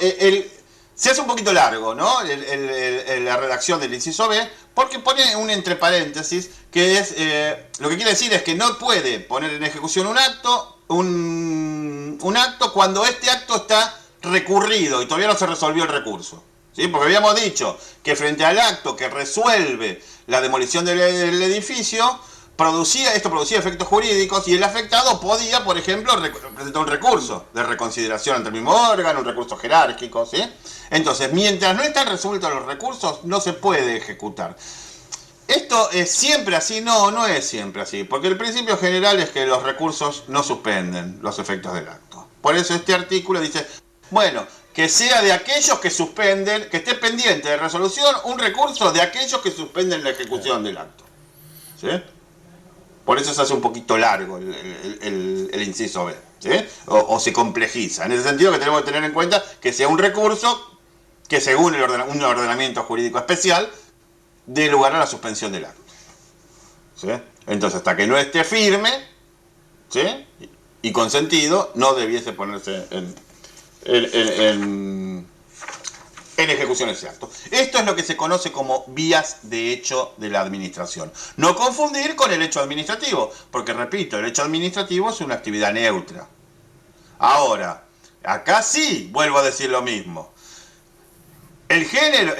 se hace un poquito largo, ¿no? La redacción del inciso B, porque pone un entre paréntesis, que es, lo que quiere decir es que no puede poner en ejecución un acto, un acto cuando este acto está recurrido y todavía no se resolvió el recurso. ¿Sí? Porque habíamos dicho que frente al acto que resuelve la demolición del edificio, esto producía efectos jurídicos y el afectado podía, por ejemplo, presentar un recurso de reconsideración ante el mismo órgano, un recurso jerárquico, ¿sí? Entonces, mientras no están resueltos los recursos, no se puede ejecutar. ¿Esto es siempre así? No, no es siempre así, porque el principio general es que los recursos no suspenden los efectos del acto. Por eso este artículo dice, bueno, que sea de aquellos que suspenden, que esté pendiente de resolución un recurso de aquellos que suspenden la ejecución del acto. ¿Sí? Por eso se hace un poquito largo el inciso B, ¿sí? O se complejiza. En ese sentido que tenemos que tener en cuenta que sea un recurso que según un ordenamiento jurídico especial dé lugar a la suspensión del acto. ¿Sí? Entonces hasta que no esté firme, ¿sí? Y consentido, no debiese ponerse en en ejecución ese acto. Esto es lo que se conoce como vías de hecho de la administración. No confundir con el hecho administrativo, porque repito, el hecho administrativo es una actividad neutra. Ahora, acá sí, vuelvo a decir lo mismo. El género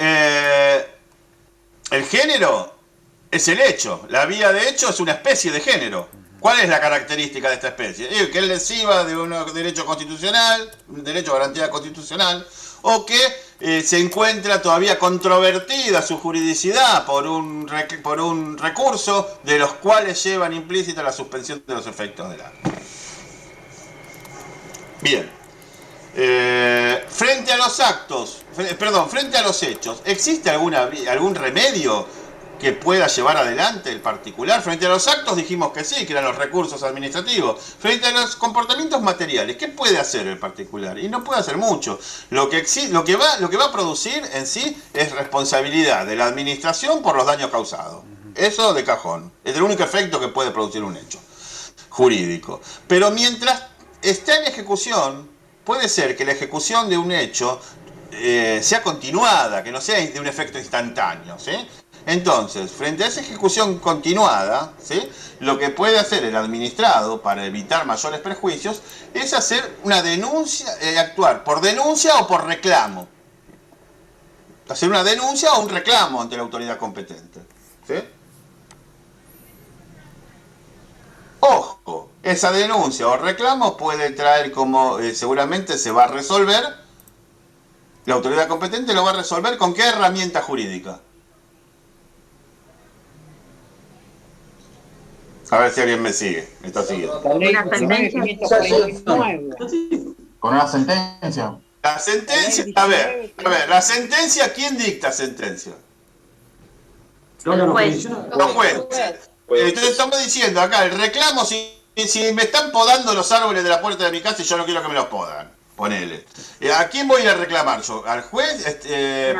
es el hecho. La vía de hecho es una especie de género. ¿Cuál es la característica de esta especie? Que es lesiva de un derecho constitucional, un derecho de garantía constitucional, o que se encuentra todavía controvertida su juridicidad por un recurso de los cuales llevan implícita la suspensión de los efectos del acto. Bien. Frente a los frente a los hechos, ¿existe algún remedio que pueda llevar adelante el particular? Frente a los actos dijimos que sí, que eran los recursos administrativos. Frente a los comportamientos materiales, ¿qué puede hacer el particular? Y no puede hacer mucho. Lo que va a producir en sí es responsabilidad de la administración por los daños causados. Eso de cajón. Es el único efecto que puede producir un hecho jurídico. Pero mientras está en ejecución, puede ser que la ejecución de un hecho sea continuada, que no sea de un efecto instantáneo, ¿sí? Entonces, frente a esa ejecución continuada, ¿sí?, lo que puede hacer el administrado para evitar mayores perjuicios es hacer una denuncia, actuar por denuncia o por reclamo. Hacer una denuncia o un reclamo ante la autoridad competente, ¿sí? Ojo, esa denuncia o reclamo puede traer como, seguramente se va a resolver, la autoridad competente lo va a resolver ¿con qué herramienta jurídica? A ver si alguien me sigue, me está siguiendo. Con una sentencia. La sentencia, a ver, la sentencia, ¿quién dicta sentencia? Los jueces. Entonces estamos diciendo acá, el reclamo, si me están podando los árboles de la puerta de mi casa y yo no quiero que me los podan, ponele. ¿A quién voy a ir a reclamar yo? ¿Al juez?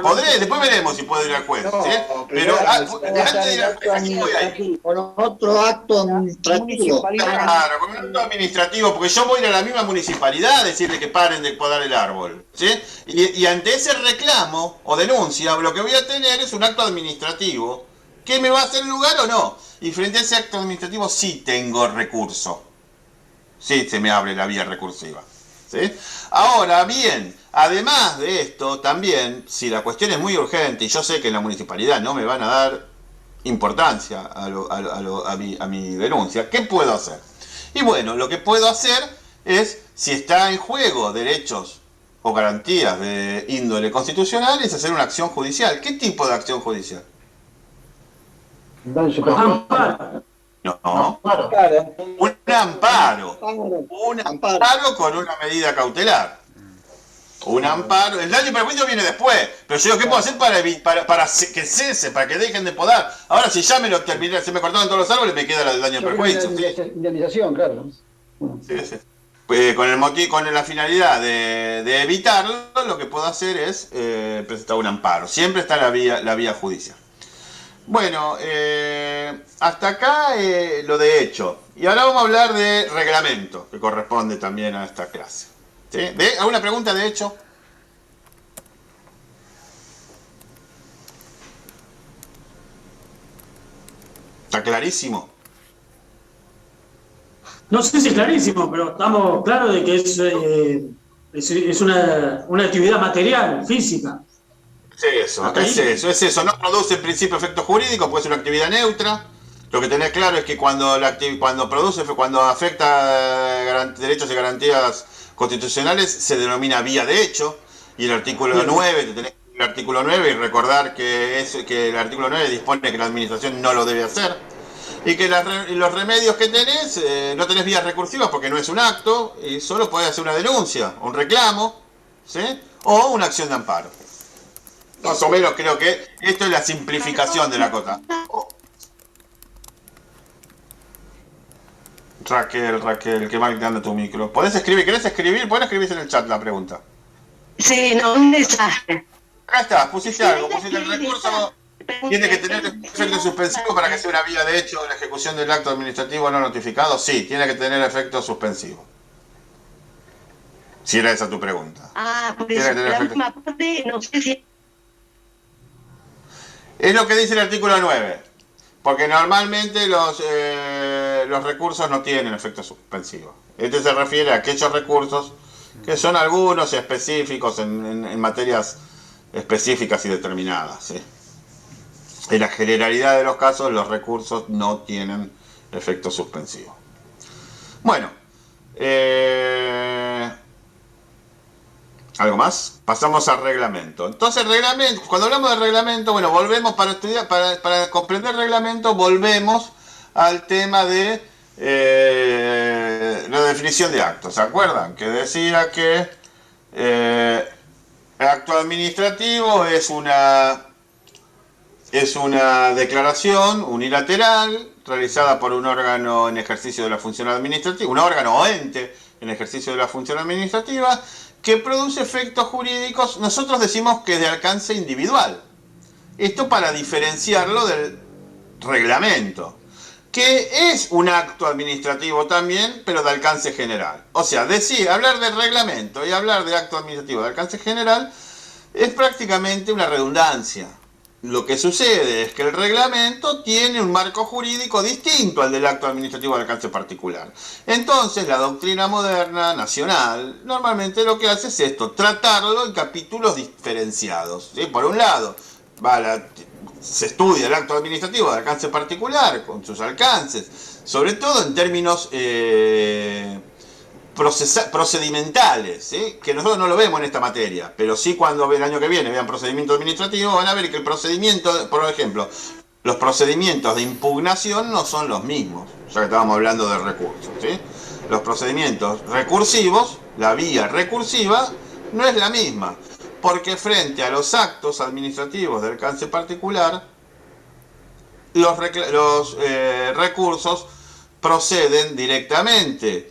Podré, después veremos si puedo ir al juez. ¿sí? Pero antes de ir al juez, ¿a quién voy a ir? Con otro acto administrativo. Claro, con un acto administrativo, porque yo voy a ir a la misma municipalidad a decirle que paren de podar el árbol. ¿Sí? Y ante ese reclamo o denuncia, lo que voy a tener es un acto administrativo que me va a hacer lugar o no. Y frente a ese acto administrativo sí tengo recurso. Sí se me abre la vía recursiva. ¿Sí? Ahora bien, además de esto, también, si la cuestión es muy urgente y yo sé que en la municipalidad no me van a dar importancia a mi denuncia, ¿qué puedo hacer? Y bueno, lo que puedo hacer es, si está en juego derechos o garantías de índole constitucional, es hacer una acción judicial. ¿Qué tipo de acción judicial? No, un amparo. Un amparo con una medida cautelar. Un amparo. El daño y perjuicio viene después. Pero yo digo, ¿qué puedo hacer para que cese, para que dejen de podar? Ahora, si ya me lo terminé, se me cortaron todos los árboles, me queda la del daño y perjuicio. Indemnización, claro. Sí, sí. Con la finalidad de evitarlo, lo que puedo hacer es presentar un amparo. Siempre está la vía judicial. Bueno, hasta acá lo de hecho. Y ahora vamos a hablar de reglamento, que corresponde también a esta clase. ¿Sí? ¿Alguna pregunta de hecho? ¿Está clarísimo? No sé si es clarísimo, pero estamos claros de que es una actividad material, física. Es eso. No produce en principio efecto jurídico, puede ser una actividad neutra. Lo que tenés claro es que cuando afecta derechos y garantías constitucionales se denomina vía de hecho. Y el artículo 9, te tenés el artículo 9 y recordar que el artículo 9 dispone que la administración no lo debe hacer. Y que los remedios que tenés, no tenés vías recursivas porque no es un acto, y solo podés hacer una denuncia, un reclamo, ¿sí? O una acción de amparo. Más o menos creo que esto es la simplificación de la cosa. Raquel, qué mal te anda tu micro. ¿Podés escribir? ¿Querés escribir? Podés escribir en el chat la pregunta. Sí, no, un desastre. Acá está, pusiste algo, pusiste el recurso. ¿Tiene que tener efecto suspensivo para que sea una vía de hecho la ejecución del acto administrativo no notificado? Sí, tiene que tener efecto suspensivo. Si era esa tu pregunta. Ah, por eso, la última parte, no sé si Es lo que dice el artículo 9. Porque normalmente los recursos no tienen efecto suspensivo. Este se refiere a aquellos recursos que son algunos específicos en materias específicas y determinadas, ¿sí? En la generalidad de los casos, los recursos no tienen efecto suspensivo. Bueno, ¿algo más? Pasamos al reglamento. Entonces, reglamento, cuando hablamos de reglamento, bueno, volvemos para estudiar, para comprender el reglamento, volvemos al tema de la definición de actos. ¿Se acuerdan? Que decía que el acto administrativo es una declaración unilateral realizada por un órgano en ejercicio de la función administrativa, un órgano o ente en ejercicio de la función administrativa, que produce efectos jurídicos, nosotros decimos que es de alcance individual. Esto para diferenciarlo del reglamento, que es un acto administrativo también, pero de alcance general. O sea, hablar de reglamento y hablar de acto administrativo de alcance general es prácticamente una redundancia. Lo que sucede es que el reglamento tiene un marco jurídico distinto al del acto administrativo de alcance particular. Entonces, la doctrina moderna, nacional, normalmente lo que hace es esto, tratarlo en capítulos diferenciados, ¿sí? Por un lado, se estudia el acto administrativo de alcance particular, con sus alcances, sobre todo en términos procedimentales, ¿sí? Que nosotros no lo vemos en esta materia, pero sí cuando el año que viene vean procedimiento administrativo van a ver que el procedimiento, por ejemplo, los procedimientos de impugnación no son los mismos, ya que estábamos hablando de recursos, ¿sí? Los procedimientos recursivos, la vía recursiva no es la misma, porque frente a los actos administrativos de alcance particular, los recursos proceden directamente.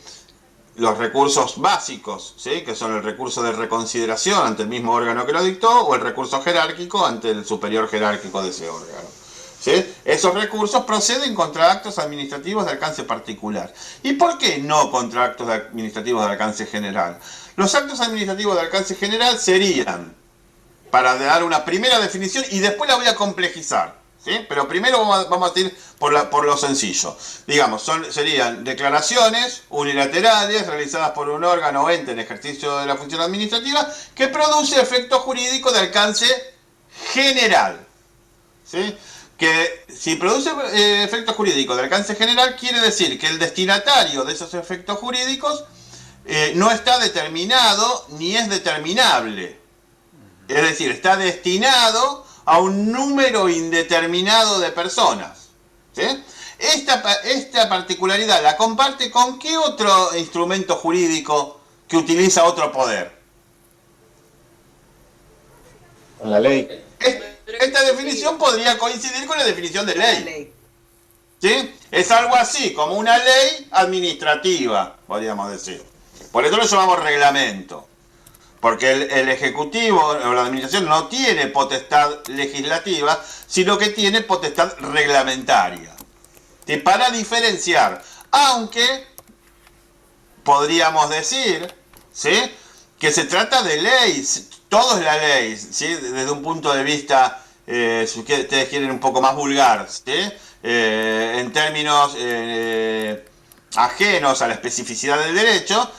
Los recursos básicos, ¿sí? Que son el recurso de reconsideración ante el mismo órgano que lo dictó, o el recurso jerárquico ante el superior jerárquico de ese órgano, ¿sí? Esos recursos proceden contra actos administrativos de alcance particular. ¿Y por qué no contra actos administrativos de alcance general? Los actos administrativos de alcance general serían, para dar una primera definición, y después la voy a complejizar, ¿sí? Pero primero vamos a ir por lo sencillo. Digamos, serían declaraciones unilaterales realizadas por un órgano o ente en ejercicio de la función administrativa que produce efecto jurídico de alcance general, ¿sí? Que si produce efectos jurídicos de alcance general quiere decir que el destinatario de esos efectos jurídicos no está determinado ni es determinable. Es decir, está destinado a un número indeterminado de personas, ¿sí? Esta particularidad la comparte con ¿qué otro instrumento jurídico que utiliza otro poder? Con la ley. Esta definición podría coincidir con la definición de ley, ¿sí? Es algo así como una ley administrativa, podríamos decir. Por eso lo llamamos reglamento. Porque el Ejecutivo o la Administración no tiene potestad legislativa, sino que tiene potestad reglamentaria. Y para diferenciar, aunque podríamos decir, ¿sí?, que se trata de ley, todo es la ley, ¿sí?, desde un punto de vista, si ustedes quieren, un poco más vulgar, ¿sí?, en términos ajenos a la especificidad del derecho.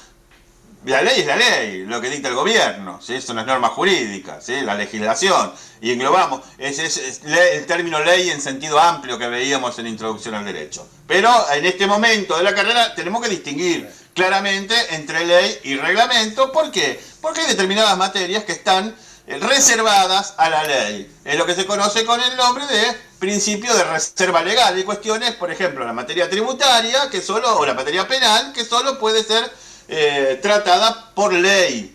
La ley es la ley, lo que dicta el gobierno, ¿sí? Son las normas jurídicas, ¿sí? La legislación, y englobamos, es el término ley en sentido amplio que veíamos en Introducción al Derecho. Pero en este momento de la carrera tenemos que distinguir claramente entre ley y reglamento. ¿Por qué? Porque hay determinadas materias que están reservadas a la ley. Es lo que se conoce con el nombre de principio de reserva legal. Hay cuestiones, por ejemplo, la materia tributaria, o la materia penal, que solo puede ser tratada por ley,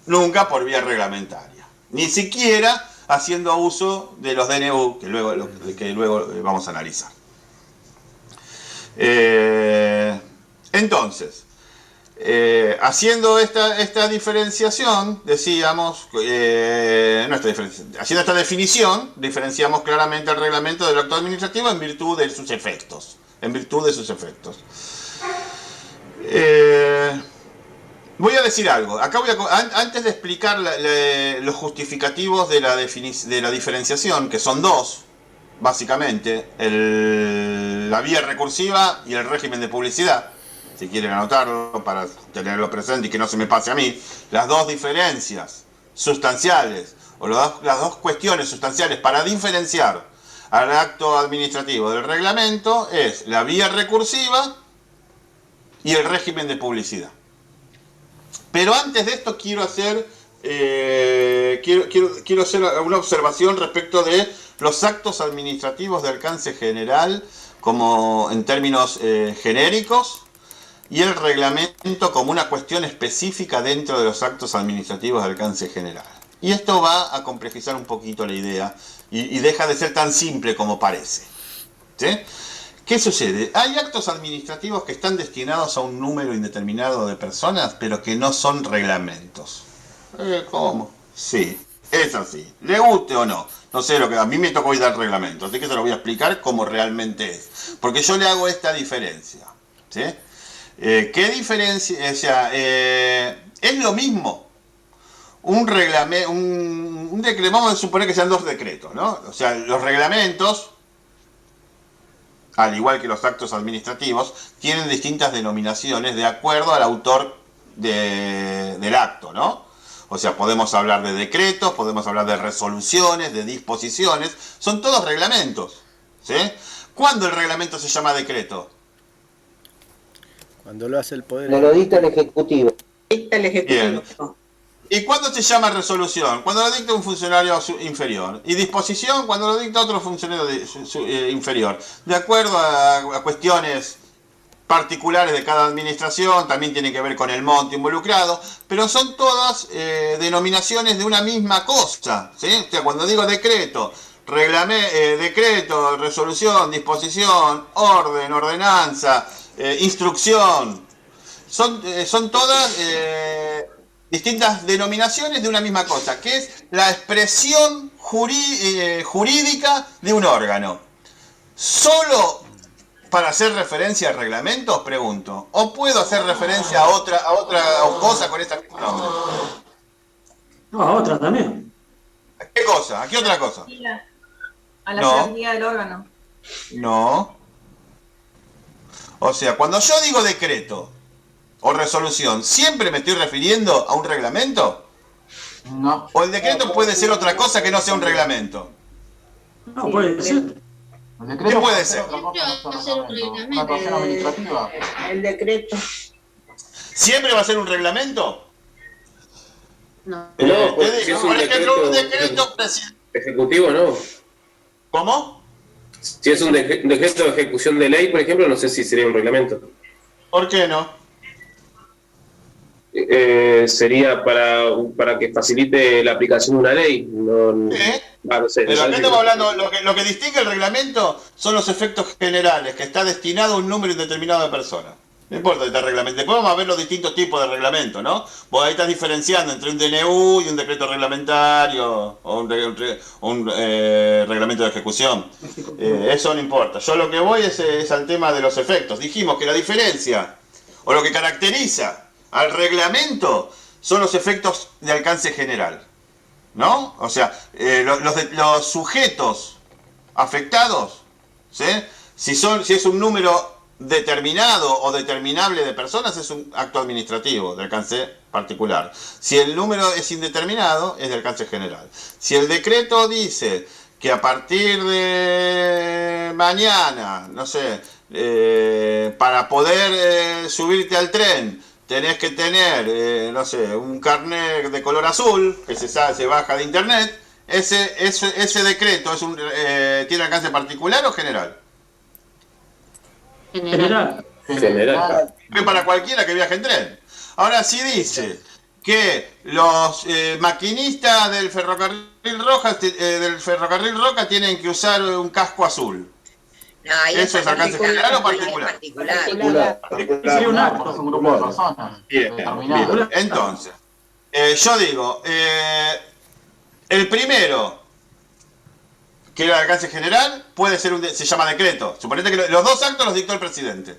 nunca por vía reglamentaria, ni siquiera haciendo uso de los DNU que luego vamos a analizar. Entonces, haciendo esta diferenciación, decíamos, haciendo esta definición, diferenciamos claramente el reglamento del acto administrativo en virtud de sus efectos. Voy a decir algo. Acá antes de explicar los justificativos de la diferenciación, que son dos, básicamente la vía recursiva y el régimen de publicidad, si quieren anotarlo para tenerlo presente y que no se me pase a mí, las dos diferencias sustanciales, o las dos cuestiones sustanciales para diferenciar al acto administrativo del reglamento es la vía recursiva y el régimen de publicidad. Pero antes de esto quiero hacer una observación respecto de los actos administrativos de alcance general, como en términos genéricos, y el reglamento como una cuestión específica dentro de los actos administrativos de alcance general. Y esto va a complejizar un poquito la idea y deja de ser tan simple como parece. ¿Sí? ¿Qué sucede? Hay actos administrativos que están destinados a un número indeterminado de personas, pero que no son reglamentos. ¿Cómo? Sí, es así. ¿Le guste o no? No sé, lo que a mí me tocó hoy dar reglamento, así que se lo voy a explicar como realmente es. Porque yo le hago esta diferencia. ¿Sí? ¿Qué diferencia? O sea, es lo mismo. Un reglamento, vamos a suponer que sean dos decretos, ¿no? O sea, los reglamentos, al igual que los actos administrativos, tienen distintas denominaciones de acuerdo al autor del acto, ¿no? O sea, podemos hablar de decretos, podemos hablar de resoluciones, de disposiciones, son todos reglamentos, ¿sí? ¿Cuándo el reglamento se llama decreto? Cuando lo hace el Poder No lo dicta el Ejecutivo. Dicta el Ejecutivo. Bien. ¿Y cuándo se llama resolución? Cuando lo dicta un funcionario inferior. ¿Y disposición? Cuando lo dicta otro funcionario inferior. De acuerdo a cuestiones particulares de cada administración, también tiene que ver con el monto involucrado, pero son todas denominaciones de una misma cosa, ¿sí? O sea, cuando digo decreto, decreto, resolución, disposición, orden, ordenanza, instrucción, son todas distintas denominaciones de una misma cosa, que es la expresión jurídica de un órgano. Solo para hacer referencia a reglamentos, pregunto, ¿o puedo hacer referencia a otra cosa con esta misma nombre? No, a otra también. ¿Qué cosa? ¿A qué otra cosa? A la No. jerarquía del órgano. No. O sea, cuando yo digo decreto o resolución, ¿siempre me estoy refiriendo a un reglamento? No. ¿O el decreto puede ser otra cosa que no sea un reglamento? No, puede ser. ¿Qué puede ser? Una cuestión administrativa. El decreto. ¿Siempre va a ser un reglamento? No. No, Te pues, digo, si es un por ejemplo, un decreto decreto ejecutivo, no. ¿Cómo? Si es un decreto de ejecución de ley, por ejemplo, no sé si sería un reglamento. ¿Por qué no? Sería para que facilite la aplicación de una ley. No sé, Pero acá estamos hablando, lo que distingue el reglamento son los efectos generales, que está destinado a un número indeterminado de personas. No importa este reglamento. Después vamos a ver los distintos tipos de reglamento, ¿no? Vos ahí estás diferenciando entre un DNU y un decreto reglamentario o un reglamento de ejecución. Eso no importa. Yo lo que voy es al tema de los efectos. Dijimos que la diferencia o lo que caracteriza al reglamento son los efectos de alcance general, ¿no? O sea, los sujetos afectados, ¿sí? Si es un número determinado o determinable de personas, es un acto administrativo de alcance particular. Si el número es indeterminado, es de alcance general. Si el decreto dice que a partir de mañana, no sé, para poder subirte al tren, tenés que tener, no sé, un carnet de color azul, que se baja de internet, ese decreto ¿tiene alcance particular o general? General. General. Para cualquiera que viaje en tren. Ahora, si dice que los maquinistas del ferrocarril Roca tienen que usar un casco azul. No, ahí ¿Eso es alcance general o particular? Sería un acto. Un grupo de personas. Bien, bien. Entonces, yo digo, el primero, que era el alcance general, puede ser se llama decreto. Suponete que los dos actos los dictó el presidente.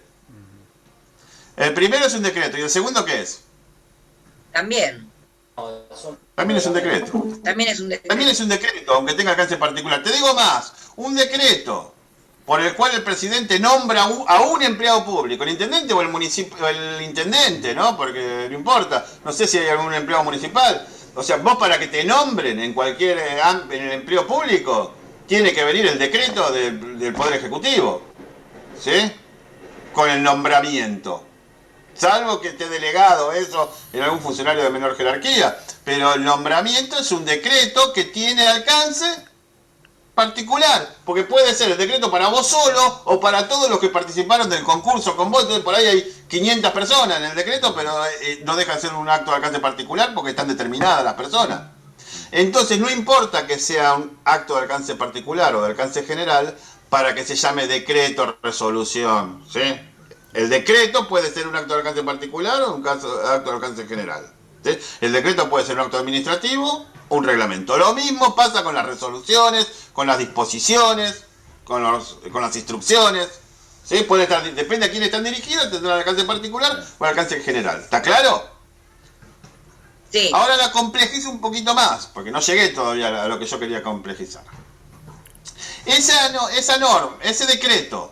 El primero es un decreto, ¿y el segundo qué es? También. También es un decreto. También es un decreto. También es un decreto, aunque tenga alcance particular. Te digo más, un decreto por el cual el presidente nombra a un empleado público, el intendente o el municipio, el intendente, ¿no? Porque no importa, no sé si hay algún empleado municipal. O sea, vos para que te nombren en cualquier en el empleo público, tiene que venir el decreto del Poder Ejecutivo, ¿sí? Con el nombramiento. Salvo que esté delegado eso en algún funcionario de menor jerarquía. Pero el nombramiento es un decreto que tiene alcance particular. Porque puede ser el decreto para vos solo o para todos los que participaron del concurso con vos. Entonces por ahí hay 500 personas en el decreto, pero no deja de ser un acto de alcance particular porque están determinadas las personas. Entonces no importa que sea un acto de alcance particular o de alcance general para que se llame decreto, resolución, ¿sí? El decreto puede ser un acto de alcance particular o un acto de alcance general, ¿sí? El decreto puede ser un acto administrativo o un reglamento. Lo mismo pasa con las resoluciones, con las disposiciones, con las instrucciones, ¿sí? Puede estar, depende a quién están dirigidos, tendrán alcance particular o alcance general. ¿Está claro? Sí. Ahora la complejizo un poquito más, porque no llegué todavía a lo que yo quería complejizar. Esa norma, ese decreto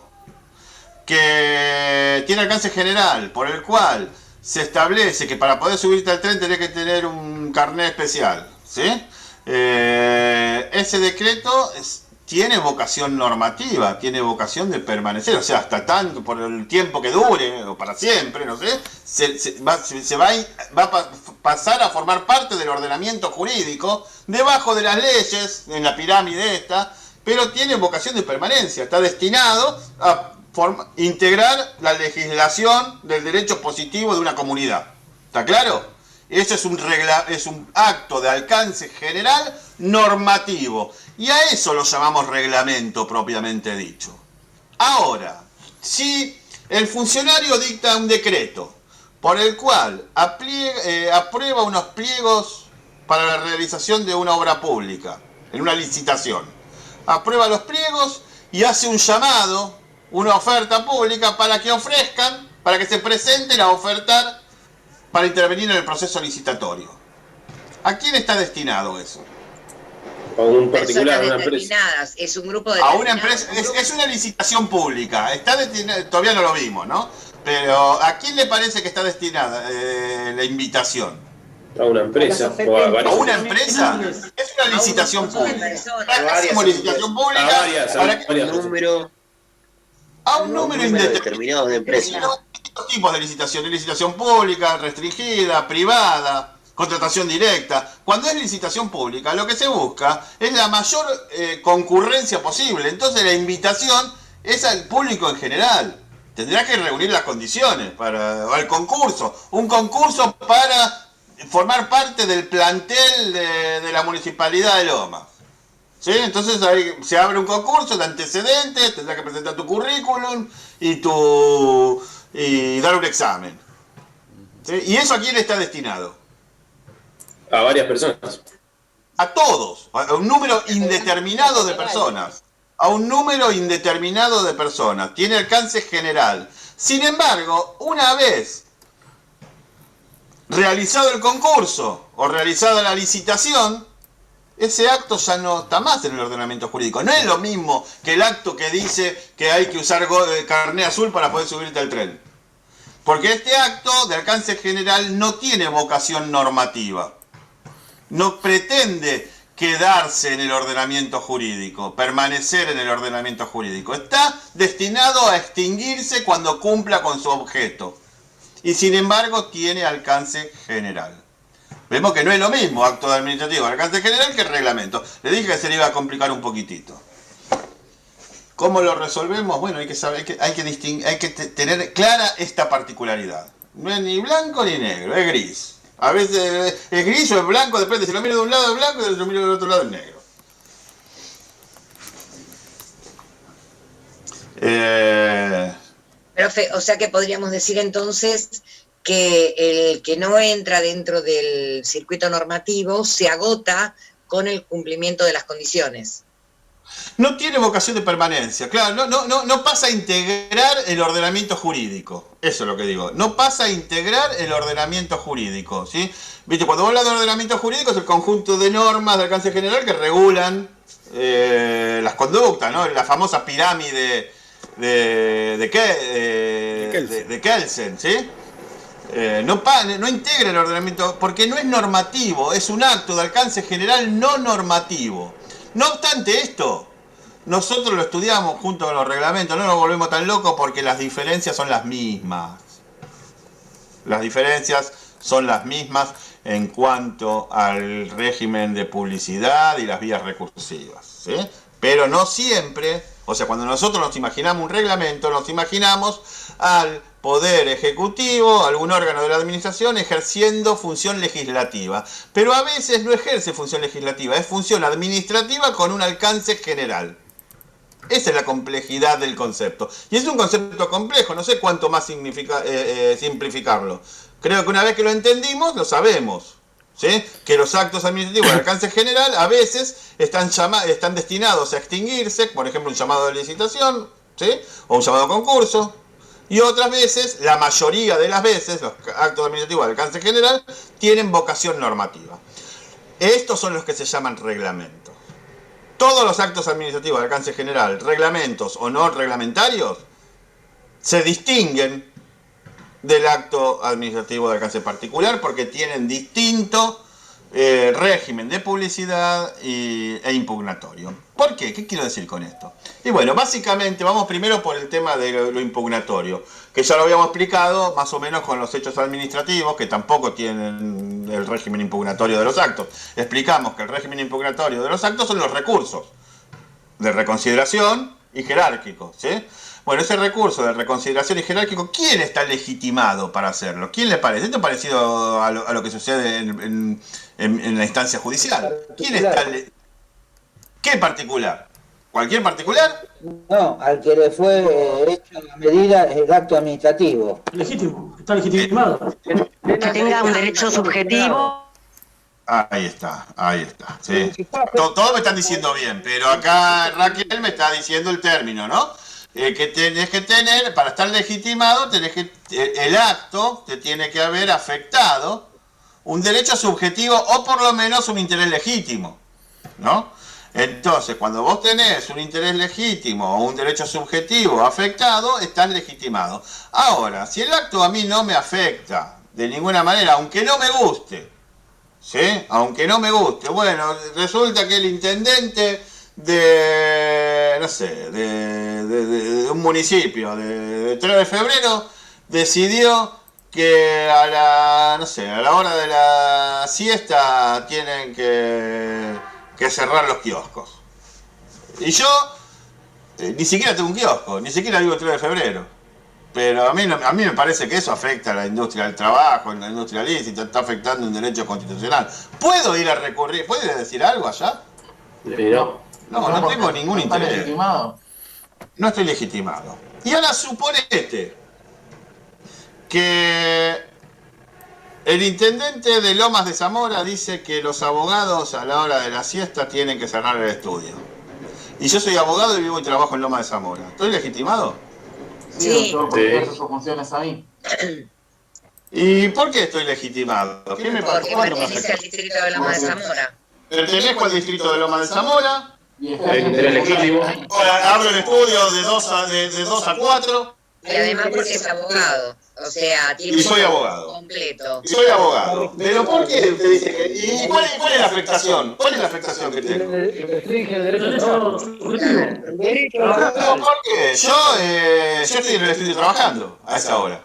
que tiene alcance general, por el cual se establece que para poder subirte al tren tenés que tener un carnet especial, ¿sí? Ese decreto tiene vocación normativa, tiene vocación de permanecer, o sea, hasta tanto, por el tiempo que dure, o para siempre, no sé, va a pasar a formar parte del ordenamiento jurídico, debajo de las leyes, en la pirámide esta, pero tiene vocación de permanencia, está destinado a integrar la legislación del derecho positivo de una comunidad. ¿Está claro? Eso es un acto de alcance general normativo. Y a eso lo llamamos reglamento propiamente dicho. Ahora, si el funcionario dicta un decreto por el cual aprueba unos pliegos para la realización de una obra pública, en una licitación, aprueba los pliegos y hace un llamado, una oferta pública para que ofrezcan, para que se presenten a ofertar para intervenir en el proceso licitatorio. ¿A quién está destinado eso? A un particular, a una empresa. Es un grupo de a una empresa, es una licitación pública. Está destinado, todavía no lo vimos, ¿no? Pero ¿a quién le parece que está destinada la invitación? A una empresa. ¿A una empresa? Es una licitación pública. Hacemos licitación pública a un número indeterminado de empresas. Dos tipos de licitación: licitación pública, restringida, privada, contratación directa. Cuando es licitación pública, lo que se busca es la mayor concurrencia posible. Entonces la invitación es al público en general. Tendrá que reunir las condiciones para el concurso. Un concurso para formar parte del plantel de la Municipalidad de Lomas. ¿Sí? Entonces ahí se abre un concurso de antecedentes, tendrás que presentar tu currículum y dar un examen. ¿Sí? ¿Y eso a quién está destinado? A varias personas. A todos, a un número indeterminado de personas. A un número indeterminado de personas. Tiene alcance general. Sin embargo, una vez realizado el concurso o realizada la licitación, ese acto ya no está más en el ordenamiento jurídico. No es lo mismo que el acto que dice que hay que usar carné azul para poder subirte al tren. Porque este acto de alcance general no tiene vocación normativa. No pretende quedarse en el ordenamiento jurídico, permanecer en el ordenamiento jurídico. Está destinado a extinguirse cuando cumpla con su objeto. Y sin embargo tiene alcance general. Vemos que no es lo mismo acto administrativo de alcance general que reglamento. Le dije que se le iba a complicar un poquitito. ¿Cómo lo resolvemos? Bueno, hay que saber, hay que tener clara esta particularidad. No es ni blanco ni negro, es gris. A veces es gris o es blanco, depende. Si lo miro de un lado es blanco y si lo miro del otro lado es negro. Profe, o sea que podríamos decir entonces que el que no entra dentro del circuito normativo se agota con el cumplimiento de las condiciones. No tiene vocación de permanencia, claro, no pasa a integrar el ordenamiento jurídico, eso es lo que digo, no pasa a integrar el ordenamiento jurídico, ¿sí? Viste, cuando habla de ordenamiento jurídico es el conjunto de normas de alcance general que regulan las conductas, ¿no? La famosa pirámide de Kelsen, ¿sí? No integra el ordenamiento porque no es normativo, es un acto de alcance general no normativo. No obstante esto, nosotros lo estudiamos junto con los reglamentos, no nos volvemos tan locos porque las diferencias son las mismas. Las diferencias son las mismas en cuanto al régimen de publicidad y las vías recursivas, ¿sí? Pero no siempre, o sea, cuando nosotros nos imaginamos un reglamento, nos imaginamos al Poder Ejecutivo, algún órgano de la administración ejerciendo función legislativa. Pero a veces no ejerce función legislativa, es función administrativa con un alcance general. Esa es la complejidad del concepto. Y es un concepto complejo, no sé cuánto más simplificarlo. Creo que una vez que lo entendimos, lo sabemos, ¿sí? Que los actos administrativos de alcance general a veces están destinados a extinguirse, por ejemplo un llamado de licitación, ¿sí? O un llamado a concurso. Y otras veces, la mayoría de las veces, los actos administrativos de alcance general tienen vocación normativa. Estos son los que se llaman reglamentos. Todos los actos administrativos de alcance general, reglamentos o no reglamentarios, se distinguen del acto administrativo de alcance particular porque tienen distinto régimen de publicidad e impugnatorio. ¿Por qué? ¿Qué quiero decir con esto? Y bueno, básicamente vamos primero por el tema de lo impugnatorio, que ya lo habíamos explicado más o menos con los hechos administrativos, que tampoco tienen el régimen impugnatorio de los actos. Explicamos que el régimen impugnatorio de los actos son los recursos de reconsideración y jerárquicos, ¿sí? Bueno, ese recurso de reconsideración y jerárquico, ¿quién está legitimado para hacerlo? ¿Quién le parece? Esto es parecido a lo que sucede en la instancia judicial. ¿Quién está ¿Qué particular? ¿Cualquier particular? No, al que le fue hecho la medida el acto administrativo. Legítimo, está legitimado. Que tenga un derecho subjetivo. Ahí está, sí. Todo me están diciendo bien, pero acá Raquel me está diciendo el término, ¿no? Que tenés que tener, para estar legitimado, el acto te tiene que haber afectado un derecho subjetivo o por lo menos un interés legítimo, ¿no? Entonces, cuando vos tenés un interés legítimo o un derecho subjetivo afectado, estás legitimado. Ahora, si el acto a mí no me afecta de ninguna manera, aunque no me guste, ¿sí? Aunque no me guste, bueno, resulta que el intendente de, no sé, de un municipio de 3 de febrero decidió que a la hora de la siesta tienen que cerrar los kioscos. Y yo ni siquiera tengo un kiosco, ni siquiera vivo el 3 de febrero. Pero a mí me parece que eso afecta a la industria del trabajo, la industria lícita, está afectando un derecho constitucional. ¿Puedo ir a recurrir? ¿Puede decir algo allá? No tengo ningún interés. ¿Está legitimado? No estoy legitimado. Y ahora suponete que el intendente de Lomas de Zamora dice que los abogados a la hora de la siesta tienen que cerrar el estudio. Y yo soy abogado y vivo y trabajo en Lomas de Zamora. ¿Estoy legitimado? Sí. Porque hace sus funciones ahí. ¿Y por qué estoy legitimado? ¿Qué me pasa? Porque pertenece al distrito de Lomas de Zamora. Pertenezco al distrito de Lomas de Zamora. El interés legítimo. Abro el estudio de 2 a 4. Y además porque es abogado. O sea, tiene y soy abogado. Completo. Y soy abogado. Pero ¿por qué usted dice que.? ¿Y cuál es la afectación? ¿Cuál es la afectación que tengo? Restringe el derecho subjetivo. ¿Por qué? Yo estoy en el estudio trabajando a esa hora.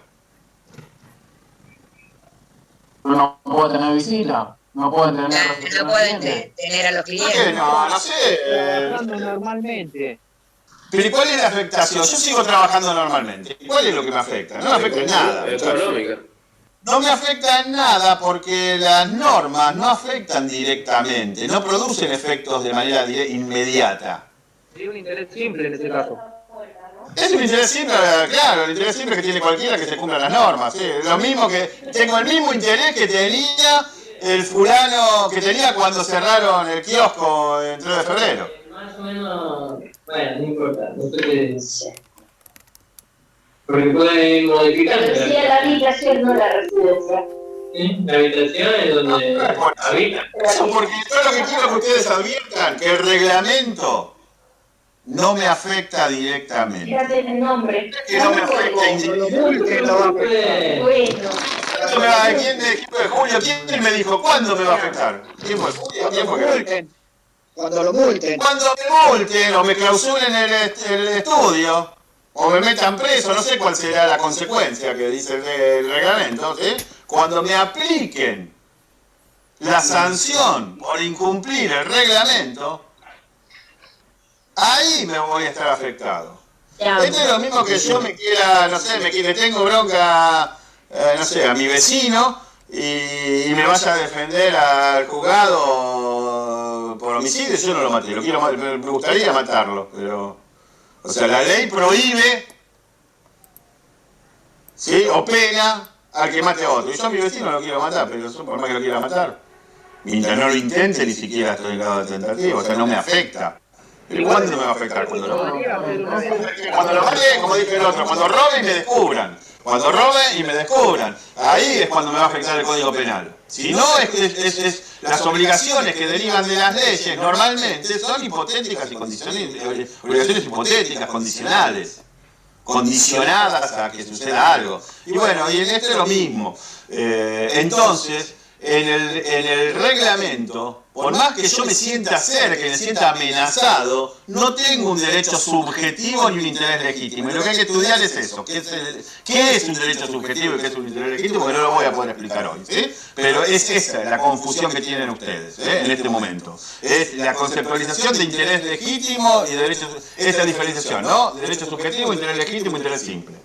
No puedo tener visita. No pueden tener a los clientes. No sé. Trabajando normalmente. Pero ¿cuál es la afectación? Yo sigo trabajando normalmente. ¿Cuál es lo que me afecta? No me afecta en nada. Económica. No me afecta en nada porque las normas no afectan directamente, no producen efectos de manera inmediata. Es un interés simple en ese caso. Es un interés simple, claro, el interés simple que tiene cualquiera que se cumplan las normas. ¿Sí? Lo mismo que tengo el mismo interés que tenía el fulano que tenía cuando cerraron el kiosco en 3 de febrero. Más o menos, bueno, no importa, no sé. Porque puede modificar. Pero decía la habitación, no la residencia. Sí, la habitación es donde habita. Eso porque yo lo que quiero que ustedes adviertan, que el reglamento no me afecta directamente. Fíjate el nombre. Que no me afecta indirectamente. Bueno. ¿Quién de equipo de Julio? ¿Quién me dijo cuándo me va a afectar? ¿Quién fue Julio? ¿Quién fue que? Cuando lo multen. Cuando me multen o me clausuren el estudio o me metan preso, no sé cuál será la consecuencia que dice el reglamento, ¿sí? Cuando me apliquen la sanción por incumplir el reglamento, ahí me voy a estar afectado. Esto es lo mismo que yo me quiera, no sé, le tengo bronca, no sé, a mi vecino y me vaya a defender al juzgado por homicidio. Yo no lo maté, me gustaría matarlo, pero... O sea, la ley prohíbe, ¿sí? O pena al que mate a otro. Y yo a mi vecino lo quiero matar, pero yo por más que lo quiera matar, mientras no lo intente, ni siquiera estoy en grado de tentativa, o sea, no me afecta. ¿Y cuándo me va a afectar? Cuando lo mate, como dije el otro, cuando robe y me descubran. Cuando robe y me descubran. Ahí es cuando me va a afectar el Código Penal. Si no, las obligaciones que derivan de las leyes normalmente son hipotéticas y condicionales, obligaciones hipotéticas, condicionales, condicionadas a que suceda algo. Y bueno, y en esto es lo mismo. Entonces, en el reglamento, por más que yo me sienta cerca, que me sienta amenazado, no tengo un derecho subjetivo ni un interés legítimo. Y lo que hay que estudiar es eso. ¿Qué es un derecho subjetivo y qué es un interés legítimo? Porque no lo voy a poder explicar hoy, ¿sí? Pero es esa la confusión que tienen ustedes, en este momento. Es la conceptualización de interés legítimo y derecho... Esa diferenciación, ¿no? Derecho subjetivo, interés legítimo, interés simple.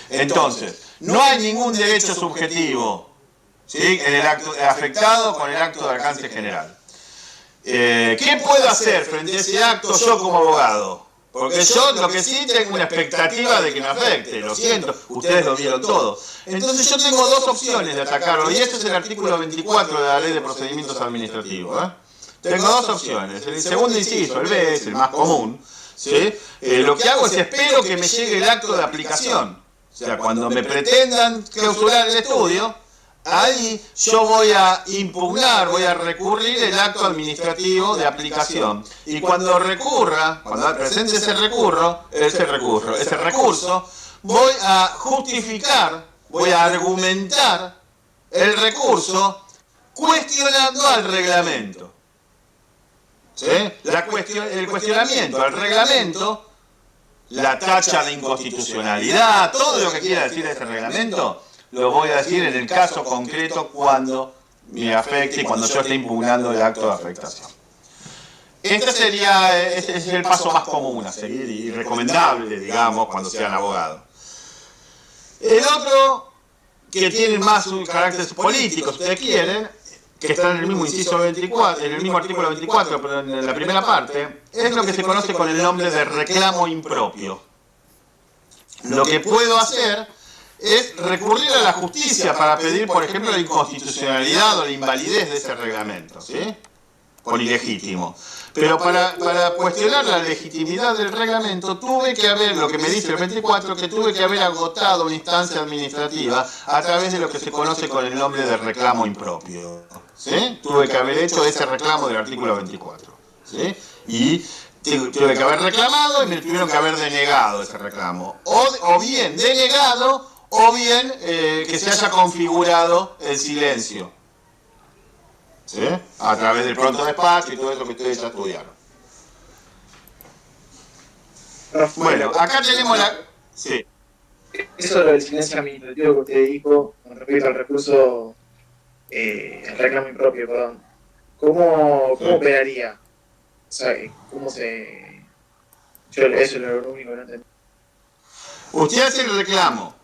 Entonces, no hay ningún derecho subjetivo, ¿sí? En el acto afectado con el acto de alcance general. ¿Qué puedo hacer frente a ese acto yo como abogado? Porque yo lo que sí tengo una expectativa de que me afecte, lo siento, ustedes lo vieron todo. Entonces yo tengo dos opciones de atacarlo, y esto es el artículo 24 de la Ley de Procedimientos Administrativos. Tengo dos opciones. El segundo inciso, el B, es el más común, ¿sí? Lo que hago es espero que me llegue el acto de aplicación. O sea, cuando me pretendan clausurar el estudio, ahí yo voy a impugnar, voy a recurrir el acto administrativo de aplicación. Y cuando recurra, cuando presente ese recurso, voy a justificar, voy a argumentar el recurso cuestionando al reglamento. ¿Sí? El cuestionamiento al reglamento, la tacha de inconstitucionalidad, todo lo que quiera decir ese reglamento, lo voy a decir en el caso concreto cuando me afecte y cuando yo esté impugnando el acto de afectación. Este es el paso más común a seguir y recomendable, digamos, cuando sean abogados. El otro, que tiene más caracteres políticos, si ustedes quieren, que está en el mismo inciso 24, en el mismo artículo 24, pero en la primera parte, es lo que se conoce con el nombre de reclamo impropio. Lo que puedo hacer es recurrir a la justicia para pedir, por ejemplo, la inconstitucionalidad o la invalidez de ese reglamento, ¿sí? Por ilegítimo. Pero para cuestionar la legitimidad del reglamento tuve que haber, lo que me dice el 24, que tuve que haber agotado una instancia administrativa a través de lo que se conoce con el nombre de reclamo impropio, ¿sí? Tuve que haber hecho ese reclamo del artículo 24, ¿sí? Y tuve que haber reclamado y me tuvieron que haber denegado ese reclamo. O bien denegado, o bien que se haya configurado el silencio, ¿sí? A través del pronto despacho y todo eso que ustedes ya estudiaron. Bueno, acá tenemos la... Sí. Eso del silencio administrativo que usted dijo con respecto al recurso, al reclamo impropio, perdón. ¿Cómo operaría? O sea, ¿cómo se...? Eso es lo único que no entendí. Usted hace el reclamo.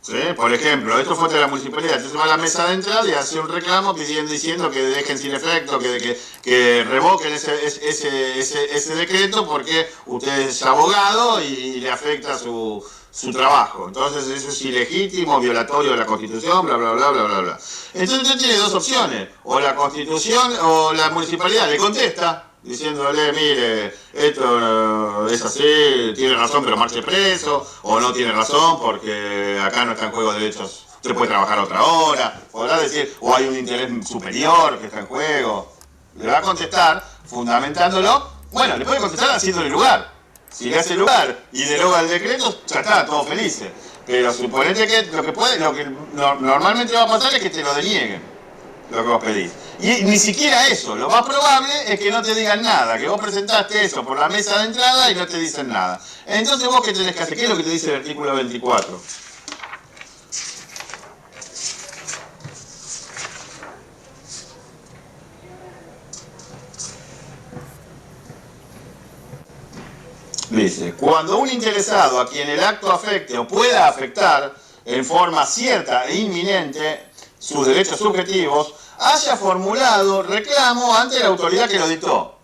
¿Sí? Por ejemplo, esto fue de la municipalidad, entonces va a la mesa de entrada y hace un reclamo diciendo que dejen sin efecto, que revoquen ese decreto porque usted es abogado y le afecta su trabajo. Entonces eso es ilegítimo, violatorio de la Constitución, bla, bla, bla, bla, bla, bla. Entonces usted tiene dos opciones, o la Constitución o la municipalidad le contesta diciéndole, mire, esto es así, tiene razón pero marche preso, o no tiene razón porque acá no está en juego derechos, usted puede trabajar otra hora, podrá decir, o hay un interés superior que está en juego. Le va a contestar fundamentándolo, bueno, le puede contestar haciéndole lugar. Si le hace lugar y deroga el decreto, ya está, todos felices. Pero suponete que lo que normalmente va a pasar es que te lo denieguen, lo que vos pedís. Y ni siquiera eso, lo más probable es que no te digan nada, que vos presentaste eso por la mesa de entrada y no te dicen nada. Entonces vos qué tenés que hacer, ¿qué es lo que te dice el artículo 24? Dice, cuando un interesado a quien el acto afecte o pueda afectar en forma cierta e inminente sus derechos subjetivos, haya formulado reclamo ante la autoridad que lo dictó,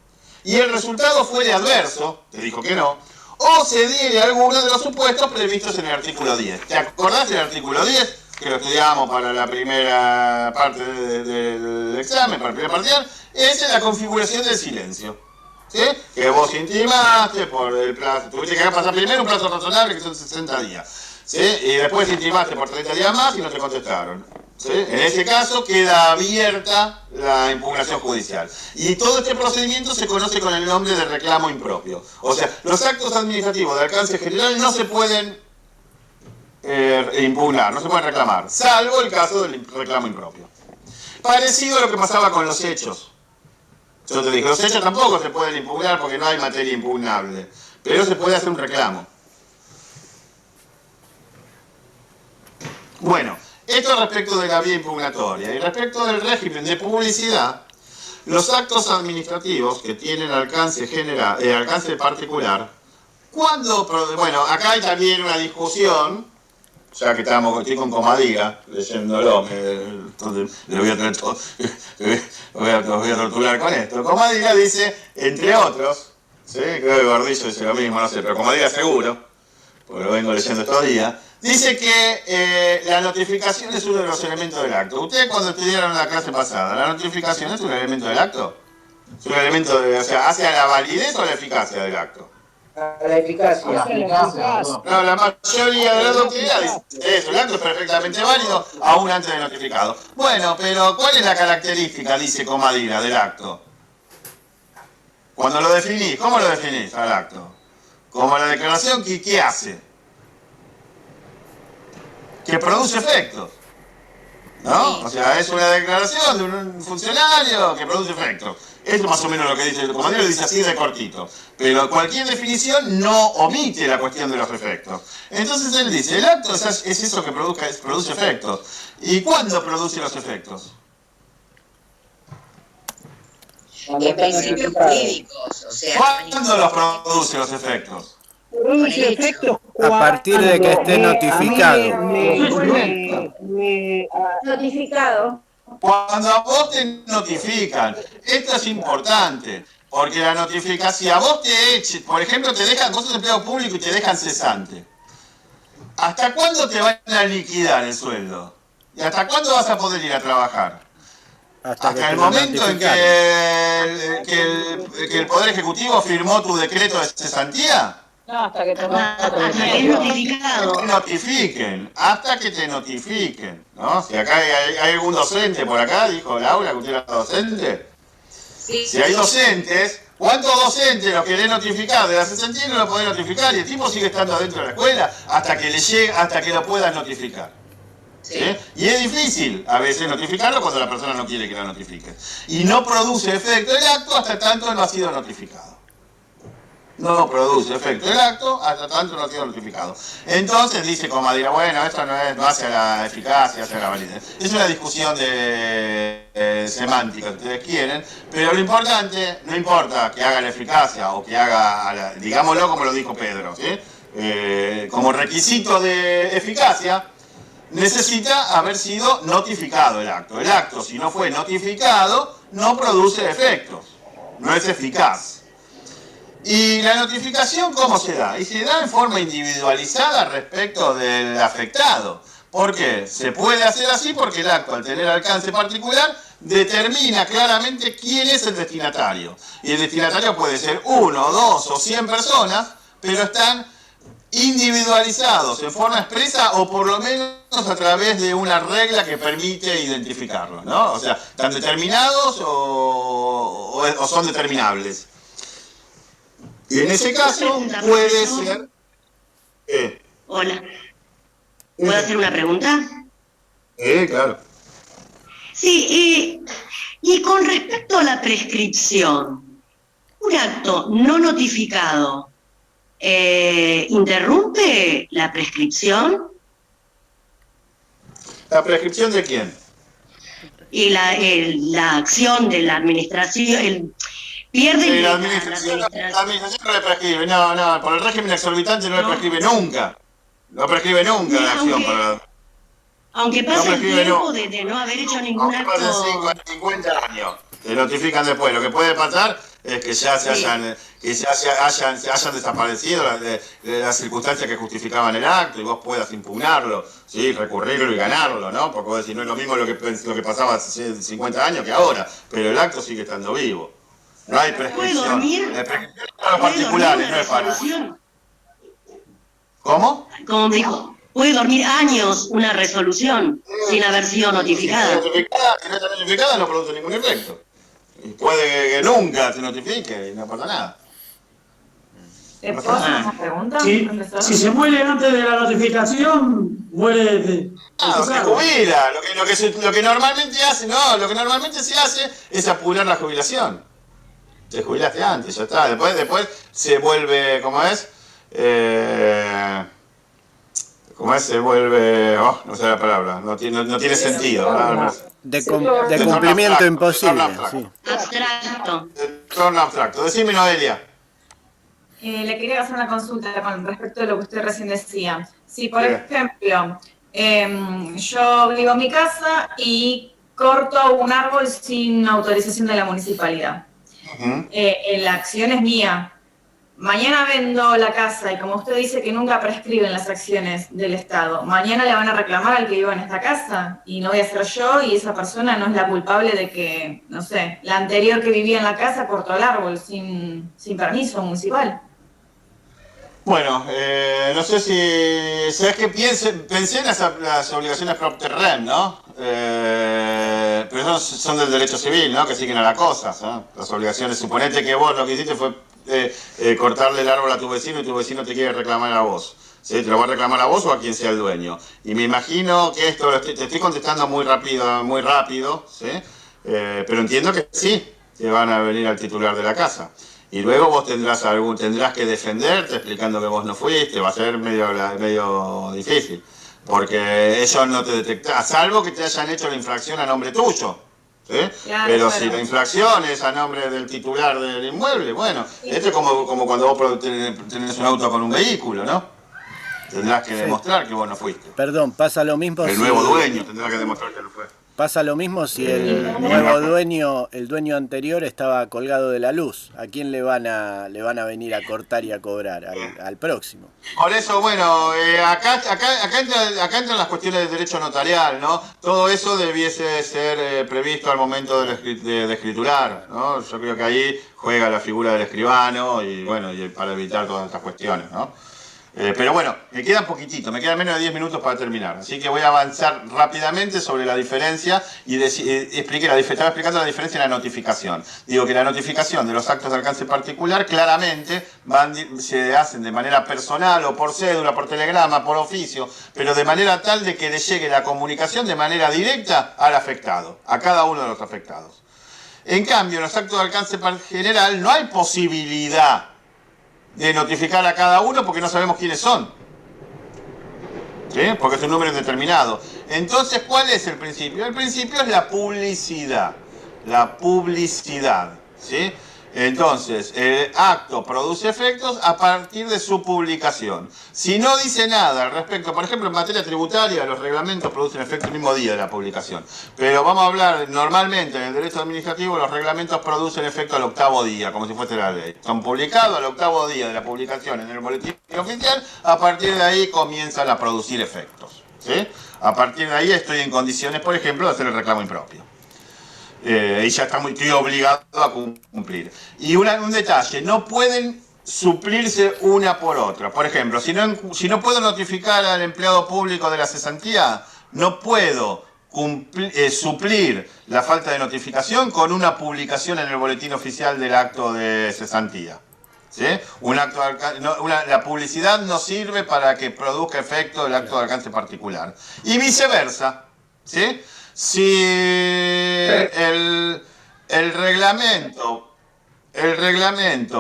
y el resultado fuere adverso, te dijo que no, o se diere alguno de los supuestos previstos en el artículo 10. ¿Te acordás del artículo 10? Que lo estudiamos para la primera parte del examen, para el primer parcial. Esa es la configuración del silencio. ¿Sí? Que vos intimaste por el plazo, tuviste que pasar primero un plazo razonable que son 60 días, ¿sí? Y después intimaste por 30 días más y no te contestaron, ¿sí? En ese caso queda abierta la impugnación judicial. Y todo este procedimiento se conoce con el nombre de reclamo impropio. O sea, los actos administrativos de alcance general no se pueden impugnar, no se pueden reclamar, salvo el caso del reclamo impropio. Parecido a lo que pasaba con los hechos. Yo te dije, los hechos tampoco se pueden impugnar porque no hay materia impugnable, pero se puede hacer un reclamo. Bueno, esto respecto de la vía impugnatoria. Y respecto del régimen de publicidad, los actos administrativos que tienen alcance general, alcance particular, bueno, acá hay también una discusión, ya que estoy con Comadira, leyéndolo, entonces le voy a torturar con esto. Comadira dice, entre otros, ¿sí? Creo que Gordillo dice lo mismo, no sé, pero Comadira seguro, porque lo vengo leyendo estos días, dice que la notificación es uno de los elementos del acto. Ustedes cuando estudiaron la clase pasada, ¿la notificación es un elemento del acto? ¿Es un elemento o sea, hace a la validez o la eficacia del acto? A la eficacia. No, la mayoría de la doctrina dice eso, el acto es perfectamente válido aún antes de notificado. Bueno, pero ¿cuál es la característica, dice Comadira, del acto? Cuando lo definís, ¿cómo lo definís al acto? Como la declaración que ¿qué hace? Que produce efectos. ¿No? O sea, es una declaración de un funcionario que produce efectos. Eso es más o menos lo que dice el Comadira, lo dice así de cortito. Pero cualquier definición no omite la cuestión de los efectos. Entonces él dice, el acto es eso que produce efectos. ¿Y cuándo produce los efectos? En principios jurídicos, o sea... ¿Cuándo los produce los efectos? Produce efectos A partir de que esté notificado. Notificado. Cuando a vos te notifican, esto es importante, porque la notificación, si a vos te echen, por ejemplo, vos sos empleado público y te dejan cesante, ¿hasta cuándo te van a liquidar el sueldo? ¿Y hasta cuándo vas a poder ir a trabajar? Hasta el momento en que el Poder Ejecutivo firmó tu decreto de cesantía. No, hasta que te notificado. Hasta que te notifiquen, ¿no? Si acá hay algún docente por acá, dijo Laura, que usted era docente. Sí. Si hay docentes, ¿cuántos docentes los querés notificar de la cesantía no lo podés notificar? Y el tipo sigue estando adentro de la escuela hasta que le llegue, hasta que lo puedas notificar. ¿Sí? Y es difícil a veces notificarlo cuando la persona no quiere que lo notifique. Y no produce efecto el acto hasta tanto no ha sido notificado. No produce efecto el acto hasta tanto no ha sido notificado. Entonces dice Comadira, bueno, esto no hace a la eficacia, hace a la validez. Es una discusión de semántica, que ustedes quieren, pero lo importante, no importa que haga la eficacia o que haga, digámoslo como lo dijo Pedro, ¿sí? Como requisito de eficacia, necesita haber sido notificado el acto. El acto, si no fue notificado, no produce efectos, no es eficaz. ¿Y la notificación cómo se da? Y se da en forma individualizada respecto del afectado. ¿Por qué? Se puede hacer así porque el acto, al tener alcance particular, determina claramente quién es el destinatario. Y el destinatario puede ser 1, 2 o 100 personas, pero están individualizados en forma expresa o por lo menos a través de una regla que permite identificarlo, ¿no? O sea, ¿están determinados o son determinables? Y en ese caso puede ser... Hola. ¿Puedo hacer una pregunta? Claro. Sí, y con respecto a la prescripción, un acto no notificado, ¿interrumpe la prescripción? ¿La prescripción de quién? Y la acción de la administración, pierde la administración no le prescribe, no, por el régimen exorbitante no le prescribe nunca. No prescribe nunca la acción para... Aunque pase el tiempo de no haber hecho ningún acto... Pasen 50 años, te notifican después. Lo que puede pasar es que ya se hayan desaparecido las circunstancias que justificaban el acto y vos puedas impugnarlo, ¿sí? Recurrirlo y ganarlo, ¿no? Porque vos decís, no es lo mismo lo que pasaba hace 50 años que ahora, pero el acto sigue estando vivo. No hay prescripción. ¿Puedo dormir? La prescripción para los particulares, no es para... ¿Cómo? Como dijo, puede dormir años una resolución sin haber sido notificada. Si no está notificada no produce ningún efecto. Y puede que nunca se notifique y no pasa nada. ¿Te puedo hacer una pregunta? Si se muere antes de la notificación, muere de... se jubila. Lo que normalmente se hace es apurar la jubilación. Te jubilaste antes, ya está. Después se vuelve, ¿cómo es? Se vuelve... no sé la palabra, no tiene sentido. De cumplimiento imposible. Sí. Abstracto. Torno abstracto. Decime, Noelia. Le quería hacer una consulta con respecto a lo que usted recién decía. Si, por ejemplo, yo vivo en mi casa y corto un árbol sin autorización de la municipalidad. La acción es mía. Mañana vendo la casa y como usted dice que nunca prescriben las acciones del Estado, mañana le van a reclamar al que viva en esta casa y no voy a ser yo y esa persona no es la culpable de que, no sé, la anterior que vivía en la casa cortó el árbol sin permiso municipal. Bueno, no sé si... ¿Sabes qué? Pensé en las obligaciones propter rem, ¿no? Pero esos son del derecho civil, ¿no? Que siguen a la cosa, ¿no? Las obligaciones. Suponete que vos lo que hiciste fue cortarle el árbol a tu vecino y tu vecino te quiere reclamar a vos. ¿Sí? ¿Te lo va a reclamar a vos o a quien sea el dueño? Y me imagino que esto te estoy contestando muy rápido, ¿sí? Pero entiendo que sí, que van a venir al titular de la casa. Y luego vos tendrás que defenderte explicando que vos no fuiste, va a ser medio difícil. Porque ellos no te detectan, salvo que te hayan hecho la infracción a nombre tuyo. ¿Sí? Claro, pero si la infracción es a nombre del titular del inmueble, bueno, esto es como cuando vos tenés un auto con un vehículo, ¿no? Tendrás que demostrar que vos no fuiste. Perdón, pasa lo mismo el nuevo dueño tendrá que demostrar que no fue. Pasa lo mismo si el nuevo dueño, el dueño anterior estaba colgado de la luz. ¿A quién le van a venir a cortar y a cobrar? Al próximo. Por eso, bueno, acá entran las cuestiones del derecho notarial, ¿no? Todo eso debiese ser previsto al momento de escriturar, ¿no? Yo creo que ahí juega la figura del escribano y bueno, y para evitar todas estas cuestiones, ¿no? Pero bueno, me queda poquitito, me quedan menos de 10 minutos para terminar. Así que voy a avanzar rápidamente sobre la diferencia y estaba explicando la diferencia en la notificación. Digo que la notificación de los actos de alcance particular claramente se hacen de manera personal o por cédula, por telegrama, por oficio, pero de manera tal de que le llegue la comunicación de manera directa al afectado, a cada uno de los afectados. En cambio, en los actos de alcance general no hay posibilidad de notificar a cada uno porque no sabemos quiénes son. ¿Sí? Porque es un número indeterminado. Entonces, ¿cuál es el principio? El principio es la publicidad. La publicidad. ¿Sí? Entonces, el acto produce efectos a partir de su publicación. Si no dice nada al respecto, por ejemplo, en materia tributaria, los reglamentos producen efecto el mismo día de la publicación. Pero vamos a hablar, normalmente en el derecho administrativo, los reglamentos producen efecto al octavo día, como si fuese la ley. Son publicados al octavo día de la publicación en el boletín oficial, a partir de ahí comienzan a producir efectos. ¿Sí? A partir de ahí estoy en condiciones, por ejemplo, de hacer el reclamo impropio. y ya está muy obligado a cumplir. Y un detalle, no pueden suplirse una por otra. Por ejemplo, si no puedo notificar al empleado público de la cesantía, no puedo suplir la falta de notificación con una publicación en el boletín oficial del acto de cesantía. ¿Sí? La publicidad no sirve para que produzca efecto el acto de alcance particular. Y viceversa. ¿Sí? Si el reglamento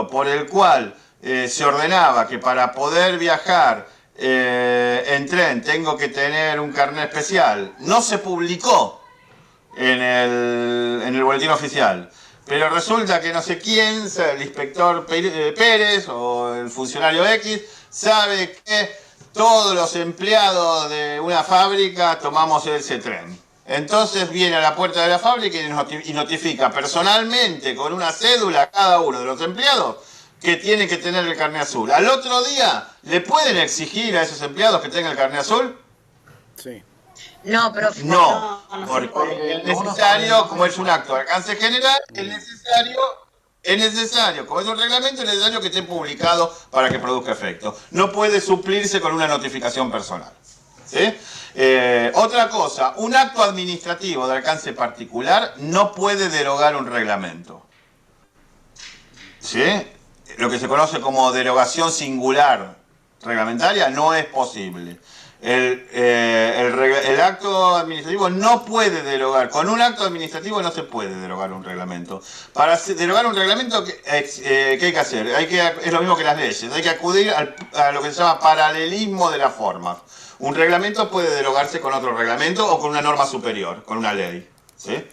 por el cual se ordenaba que para poder viajar en tren tengo que tener un carnet especial, no se publicó en el boletín oficial. Pero resulta que no sé quién, el inspector Pérez o el funcionario X, sabe que todos los empleados de una fábrica tomamos ese tren. Entonces viene a la puerta de la fábrica y notifica personalmente con una cédula a cada uno de los empleados que tienen que tener el carnet azul. Al otro día, ¿le pueden exigir a esos empleados que tengan el carnet azul? Sí. No, profe. No, porque es necesario, como es un acto de alcance general, es necesario, como es un reglamento, es necesario que esté publicado para que produzca efecto. No puede suplirse con una notificación personal. ¿Sí? Otra cosa, un acto administrativo de alcance particular no puede derogar un reglamento. ¿Sí? Lo que se conoce como derogación singular reglamentaria no es posible. El acto administrativo no puede derogar. Con un acto administrativo no se puede derogar un reglamento. Para derogar un reglamento, ¿qué hay que hacer? Es lo mismo que las leyes. Hay que acudir a lo que se llama paralelismo de las formas. Un reglamento puede derogarse con otro reglamento o con una norma superior, con una ley. ¿Sí?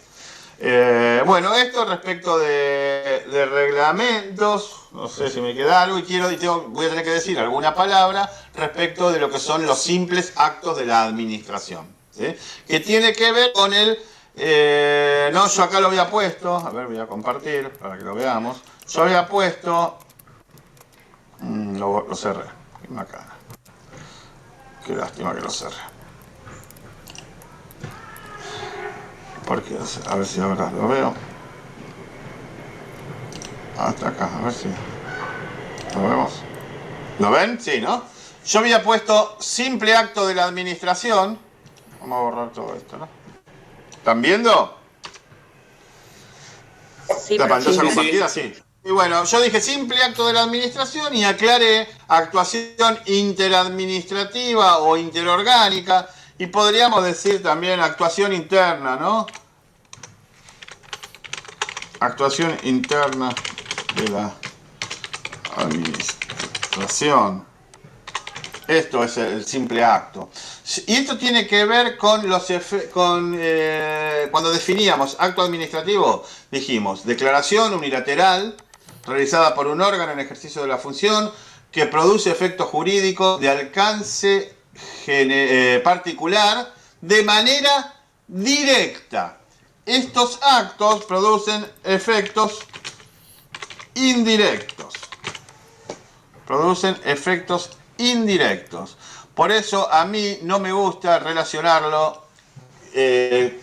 Bueno, esto respecto de reglamentos, no sé si me queda algo voy a tener que decir alguna palabra respecto de lo que son los simples actos de la administración, ¿sí? Que tiene que ver con no, yo acá lo había puesto, a ver, voy a compartir para que lo veamos. Yo había puesto, lo cerré, qué macana, qué lástima que lo cerré. Porque, a ver si ahora lo veo. Hasta acá, a ver si lo vemos. ¿Lo ven? Sí, ¿no? Yo había puesto simple acto de la administración. Vamos a borrar todo esto, ¿no? ¿Están viendo? Sí, la pantalla sí, compartida, sí. Y bueno, yo dije simple acto de la administración y aclaré actuación interadministrativa o interorgánica. Y podríamos decir también actuación interna, ¿no? Actuación interna de la administración. Esto es el simple acto. Y esto tiene que ver con cuando definíamos acto administrativo, dijimos declaración unilateral realizada por un órgano en ejercicio de la función que produce efectos jurídicos de alcance particular de manera directa. Estos actos producen efectos indirectos. Por eso a mí no me gusta relacionarlo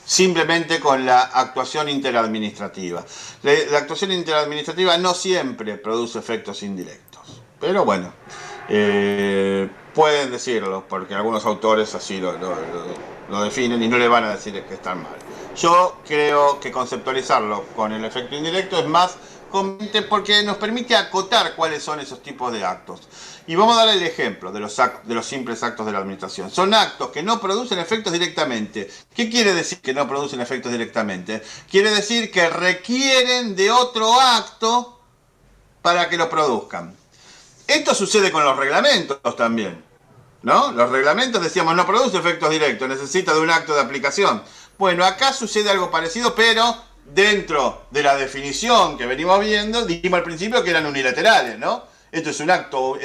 simplemente con la actuación interadministrativa. La actuación interadministrativa no siempre produce efectos indirectos. Pero bueno, pueden decirlo, porque algunos autores así lo definen y no le van a decir que están mal. Yo creo que conceptualizarlo con el efecto indirecto es más conveniente porque nos permite acotar cuáles son esos tipos de actos. Y vamos a dar el ejemplo de los simples actos de la administración. Son actos que no producen efectos directamente. ¿Qué quiere decir que no producen efectos directamente? Quiere decir que requieren de otro acto para que lo produzcan. Esto sucede con los reglamentos también, ¿no? Los reglamentos, decíamos, no producen efectos directos, necesita de un acto de aplicación. Bueno, acá sucede algo parecido, pero dentro de la definición que venimos viendo, dijimos al principio que eran unilaterales, ¿no? Esto es un acto,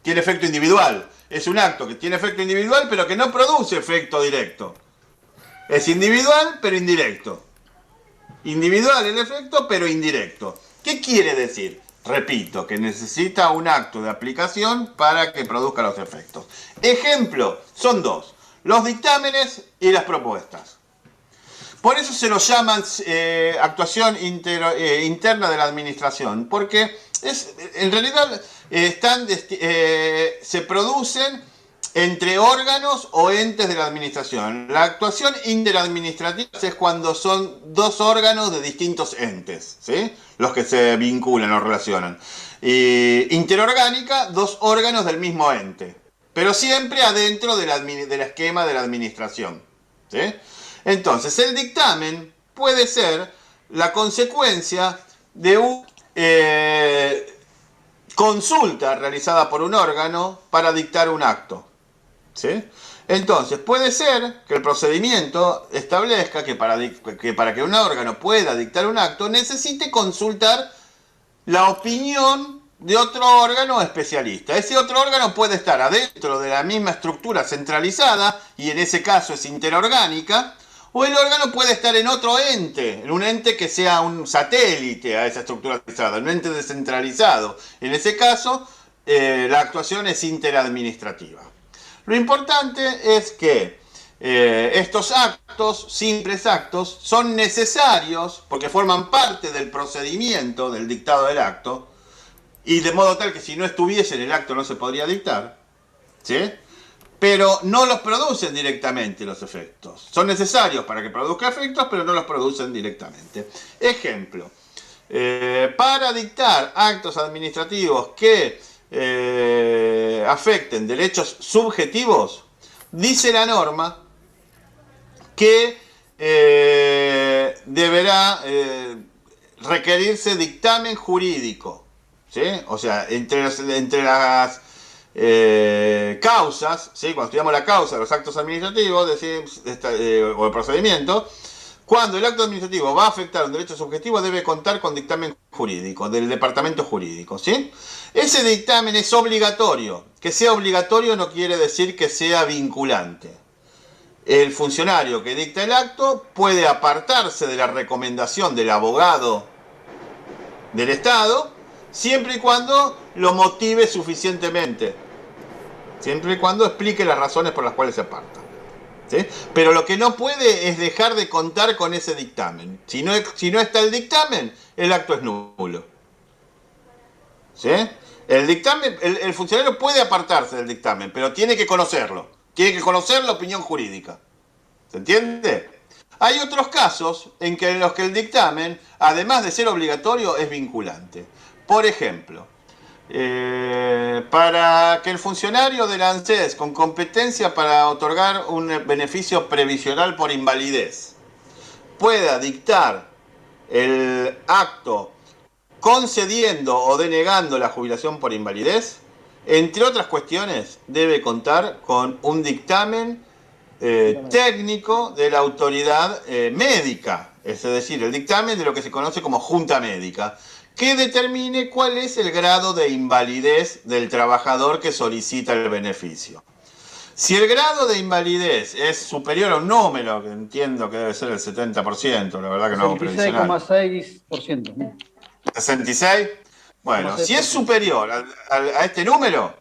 tiene efecto individual. Es un acto que tiene efecto individual, pero que no produce efecto directo. Es individual, pero indirecto. Individual el efecto, pero indirecto. ¿Qué quiere decir? Repito, que necesita un acto de aplicación para que produzca los efectos. Ejemplo, son dos: los dictámenes y las propuestas. Por eso se lo llaman actuación interna de la administración, porque en realidad se producen entre órganos o entes de la administración. La actuación interadministrativa es cuando son dos órganos de distintos entes, ¿sí? Los que se vinculan o relacionan. Interorgánica, dos órganos del mismo ente, pero siempre adentro del esquema de la administración, ¿sí? Entonces, el dictamen puede ser la consecuencia de una consulta realizada por un órgano para dictar un acto, ¿sí? Entonces, puede ser que el procedimiento establezca que para que un órgano pueda dictar un acto necesite consultar la opinión de otro órgano especialista. Ese otro órgano puede estar adentro de la misma estructura centralizada, y en ese caso es interorgánica, o el órgano puede estar en otro ente, en un ente que sea un satélite a esa estructura centralizada, un ente descentralizado. En ese caso, la actuación es interadministrativa. Lo importante es que estos actos, simples actos, son necesarios porque forman parte del procedimiento del dictado del acto, y de modo tal que si no estuviesen el acto no se podría dictar, ¿sí? Pero no los producen directamente los efectos. Son necesarios para que produzca efectos, pero no los producen directamente. Ejemplo, para dictar actos administrativos que afecten derechos subjetivos, dice la norma que deberá requerirse dictamen jurídico, ¿sí? O sea, entre las causas, ¿sí? Cuando estudiamos la causa de los actos administrativos, o el procedimiento, cuando el acto administrativo va a afectar un derecho subjetivo, debe contar con dictamen jurídico, del departamento jurídico, ¿sí? Ese dictamen es obligatorio. Que sea obligatorio no quiere decir que sea vinculante. El funcionario que dicta el acto puede apartarse de la recomendación del abogado del Estado, siempre y cuando lo motive suficientemente, siempre y cuando explique las razones por las cuales se aparta, ¿sí? Pero lo que no puede es dejar de contar con ese dictamen. Si no está el dictamen, el acto es nulo, ¿sí? El funcionario puede apartarse del dictamen, pero tiene que conocerlo, tiene que conocer la opinión jurídica, ¿se entiende? Hay otros casos en los que el dictamen, además de ser obligatorio, es vinculante. Por ejemplo, para que el funcionario del ANSES con competencia para otorgar un beneficio previsional por invalidez pueda dictar el acto concediendo o denegando la jubilación por invalidez, entre otras cuestiones, debe contar con un dictamen técnico de la autoridad médica, es decir, el dictamen de lo que se conoce como junta médica, que determine cuál es el grado de invalidez del trabajador que solicita el beneficio. Si el grado de invalidez es superior a un número, que entiendo que debe ser el 70%, la verdad que no hago previsional. 66,6%. 66. Bueno, si es superior a este número,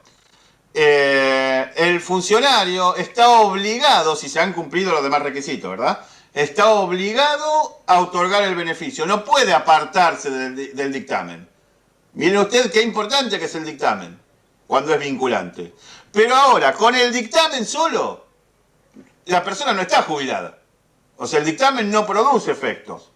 el funcionario está obligado, si se han cumplido los demás requisitos, ¿verdad? Está obligado a otorgar el beneficio. No puede apartarse del dictamen. Miren usted qué importante que es el dictamen, cuando es vinculante. Pero ahora, con el dictamen solo, la persona no está jubilada. O sea, el dictamen no produce efectos.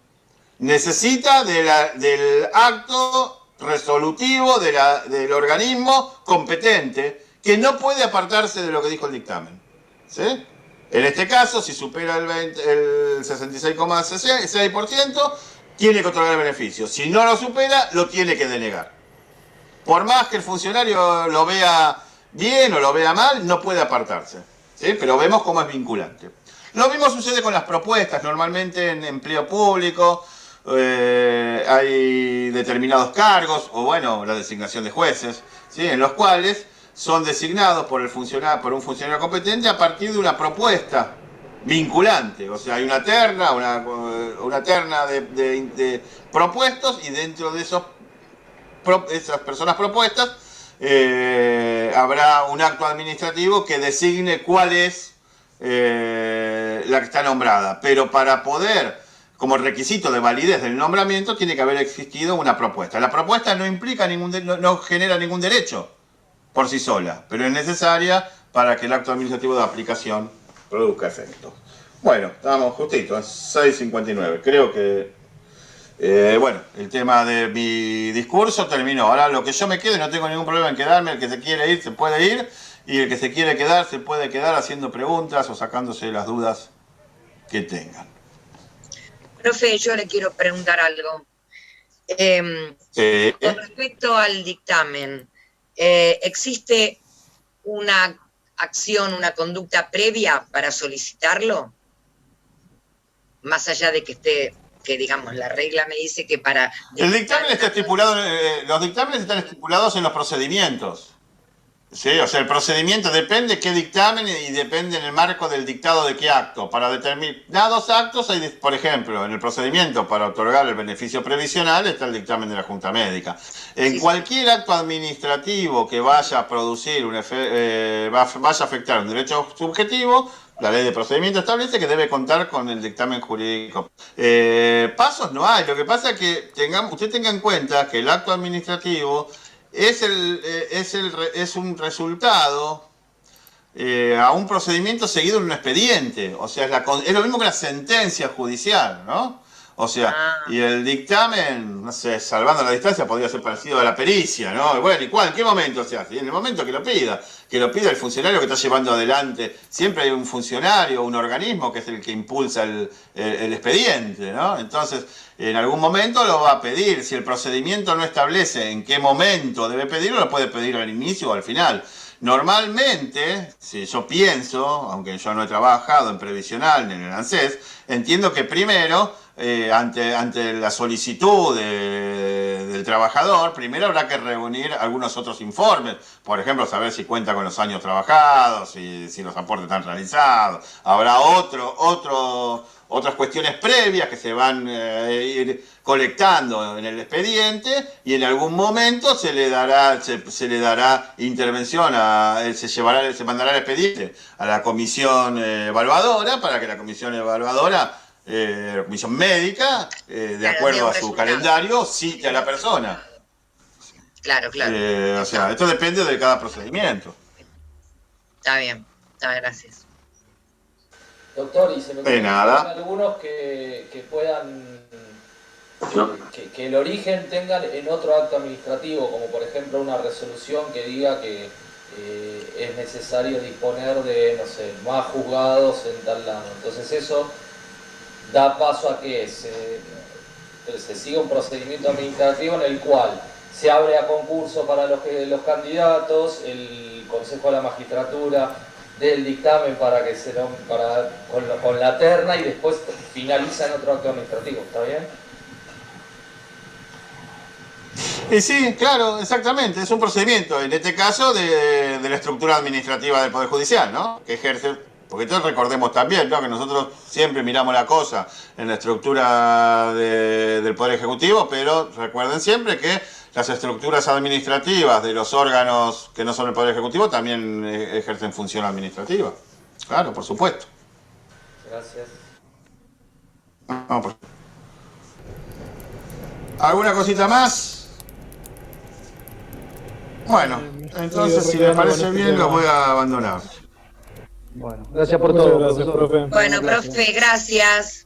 Necesita del acto resolutivo del organismo competente, que no puede apartarse de lo que dijo el dictamen, ¿sí? En este caso, si supera el 66,6%, tiene que otorgar el beneficio. Si no lo supera, lo tiene que denegar. Por más que el funcionario lo vea bien o lo vea mal, no puede apartarse, ¿sí? Pero vemos cómo es vinculante. Lo mismo sucede con las propuestas. Normalmente en empleo público hay determinados cargos, o bueno, la designación de jueces, ¿sí? En los cuales son designados por un funcionario competente a partir de una propuesta vinculante. O sea, hay una terna, una terna de propuestos, y dentro de esas personas propuestas habrá un acto administrativo que designe cuál es la que está nombrada, pero para poder, como requisito de validez del nombramiento, tiene que haber existido una propuesta. La propuesta no implica no genera ningún derecho por sí sola, pero es necesaria para que el acto administrativo de aplicación produzca efecto. Bueno, estamos justito, es 6:59. Creo que, bueno, el tema de mi discurso terminó. Ahora lo que yo me quede, no tengo ningún problema en quedarme. El que se quiere ir, se puede ir. Y el que se quiere quedar, se puede quedar haciendo preguntas o sacándose las dudas que tengan. Profe, yo le quiero preguntar algo. Con respecto al dictamen, ¿existe una acción, una conducta previa para solicitarlo? Más allá de que esté, que digamos, la regla me dice que para... El dictamen está estipulado, los dictámenes están estipulados en los procedimientos. Sí, o sea, el procedimiento depende qué dictamen y depende en el marco del dictado de qué acto. Para determinados actos, hay, por ejemplo, en el procedimiento para otorgar el beneficio previsional está el dictamen de la Junta Médica. En cualquier acto administrativo que vaya a producir, vaya a afectar un derecho subjetivo, la ley de procedimiento establece que debe contar con el dictamen jurídico. Pasos no hay, lo que pasa es que usted tenga en cuenta que el acto administrativo es un resultado a un procedimiento seguido en un expediente. O sea, es lo mismo que una sentencia judicial, ¿no? O sea, y el dictamen, no sé, salvando la distancia, podría ser parecido a la pericia, ¿no? Bueno, ¿y cuál? ¿En qué momento se hace? En el momento que lo pida el funcionario que está llevando adelante. Siempre hay un funcionario, un organismo que es el que impulsa el expediente, ¿no? Entonces, en algún momento lo va a pedir. Si el procedimiento no establece en qué momento debe pedirlo, lo puede pedir al inicio o al final. Normalmente, si yo pienso, aunque yo no he trabajado en previsional ni en el ANSES, entiendo que primero, ante la solicitud del trabajador, primero habrá que reunir algunos otros informes. Por ejemplo, saber si cuenta con los años trabajados, si los aportes están realizados. Habrá otras cuestiones previas que se van a ir colectando en el expediente y en algún momento se le dará intervención, se mandará el expediente a la comisión evaluadora para que la comisión evaluadora, la comisión médica, de acuerdo a su calendario, cite a la persona. Claro. O sea, esto depende de cada procedimiento. Está bien, gracias. Doctor, y se me ocurren algunos que puedan, que el origen tengan en otro acto administrativo, como por ejemplo una resolución que diga que es necesario disponer de, no sé, más juzgados en tal lado. Entonces eso da paso a que se siga un procedimiento administrativo en el cual se abre a concurso para los candidatos, el Consejo de la Magistratura del dictamen con la terna y después finaliza en otro acto administrativo, ¿está bien? Y sí, claro, exactamente, es un procedimiento, en este caso de la estructura administrativa del Poder Judicial, ¿no? Que ejerce, porque todos recordemos también, ¿no? Que nosotros siempre miramos la cosa en la estructura del Poder Ejecutivo, pero recuerden siempre que las estructuras administrativas de los órganos que no son el Poder Ejecutivo también ejercen función administrativa. Claro, por supuesto. Gracias. ¿Alguna cosita más? Bueno, entonces si les parece bien los voy a abandonar. Bueno, gracias por todo. Gracias, profe. Bueno, profe, gracias.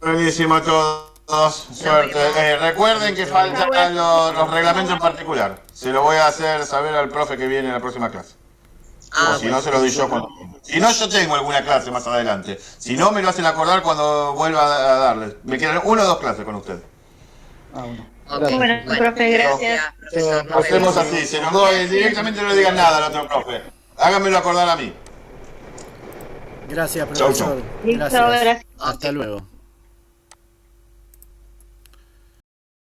Buenísimo a todos. Suerte. Recuerden que faltan los reglamentos en particular. Se lo voy a hacer saber al profe que viene en la próxima clase. O si no, se lo doy yo. Si no, yo tengo alguna clase más adelante. Si no, me lo hacen acordar cuando vuelva a darles. Me quedan 1 o 2 clases con ustedes. Bueno, profe, gracias. Hacemos así. Se los doy directamente, no le digan nada al otro profe. Háganmelo acordar a mí. Gracias, profesor. Gracias. Hasta luego.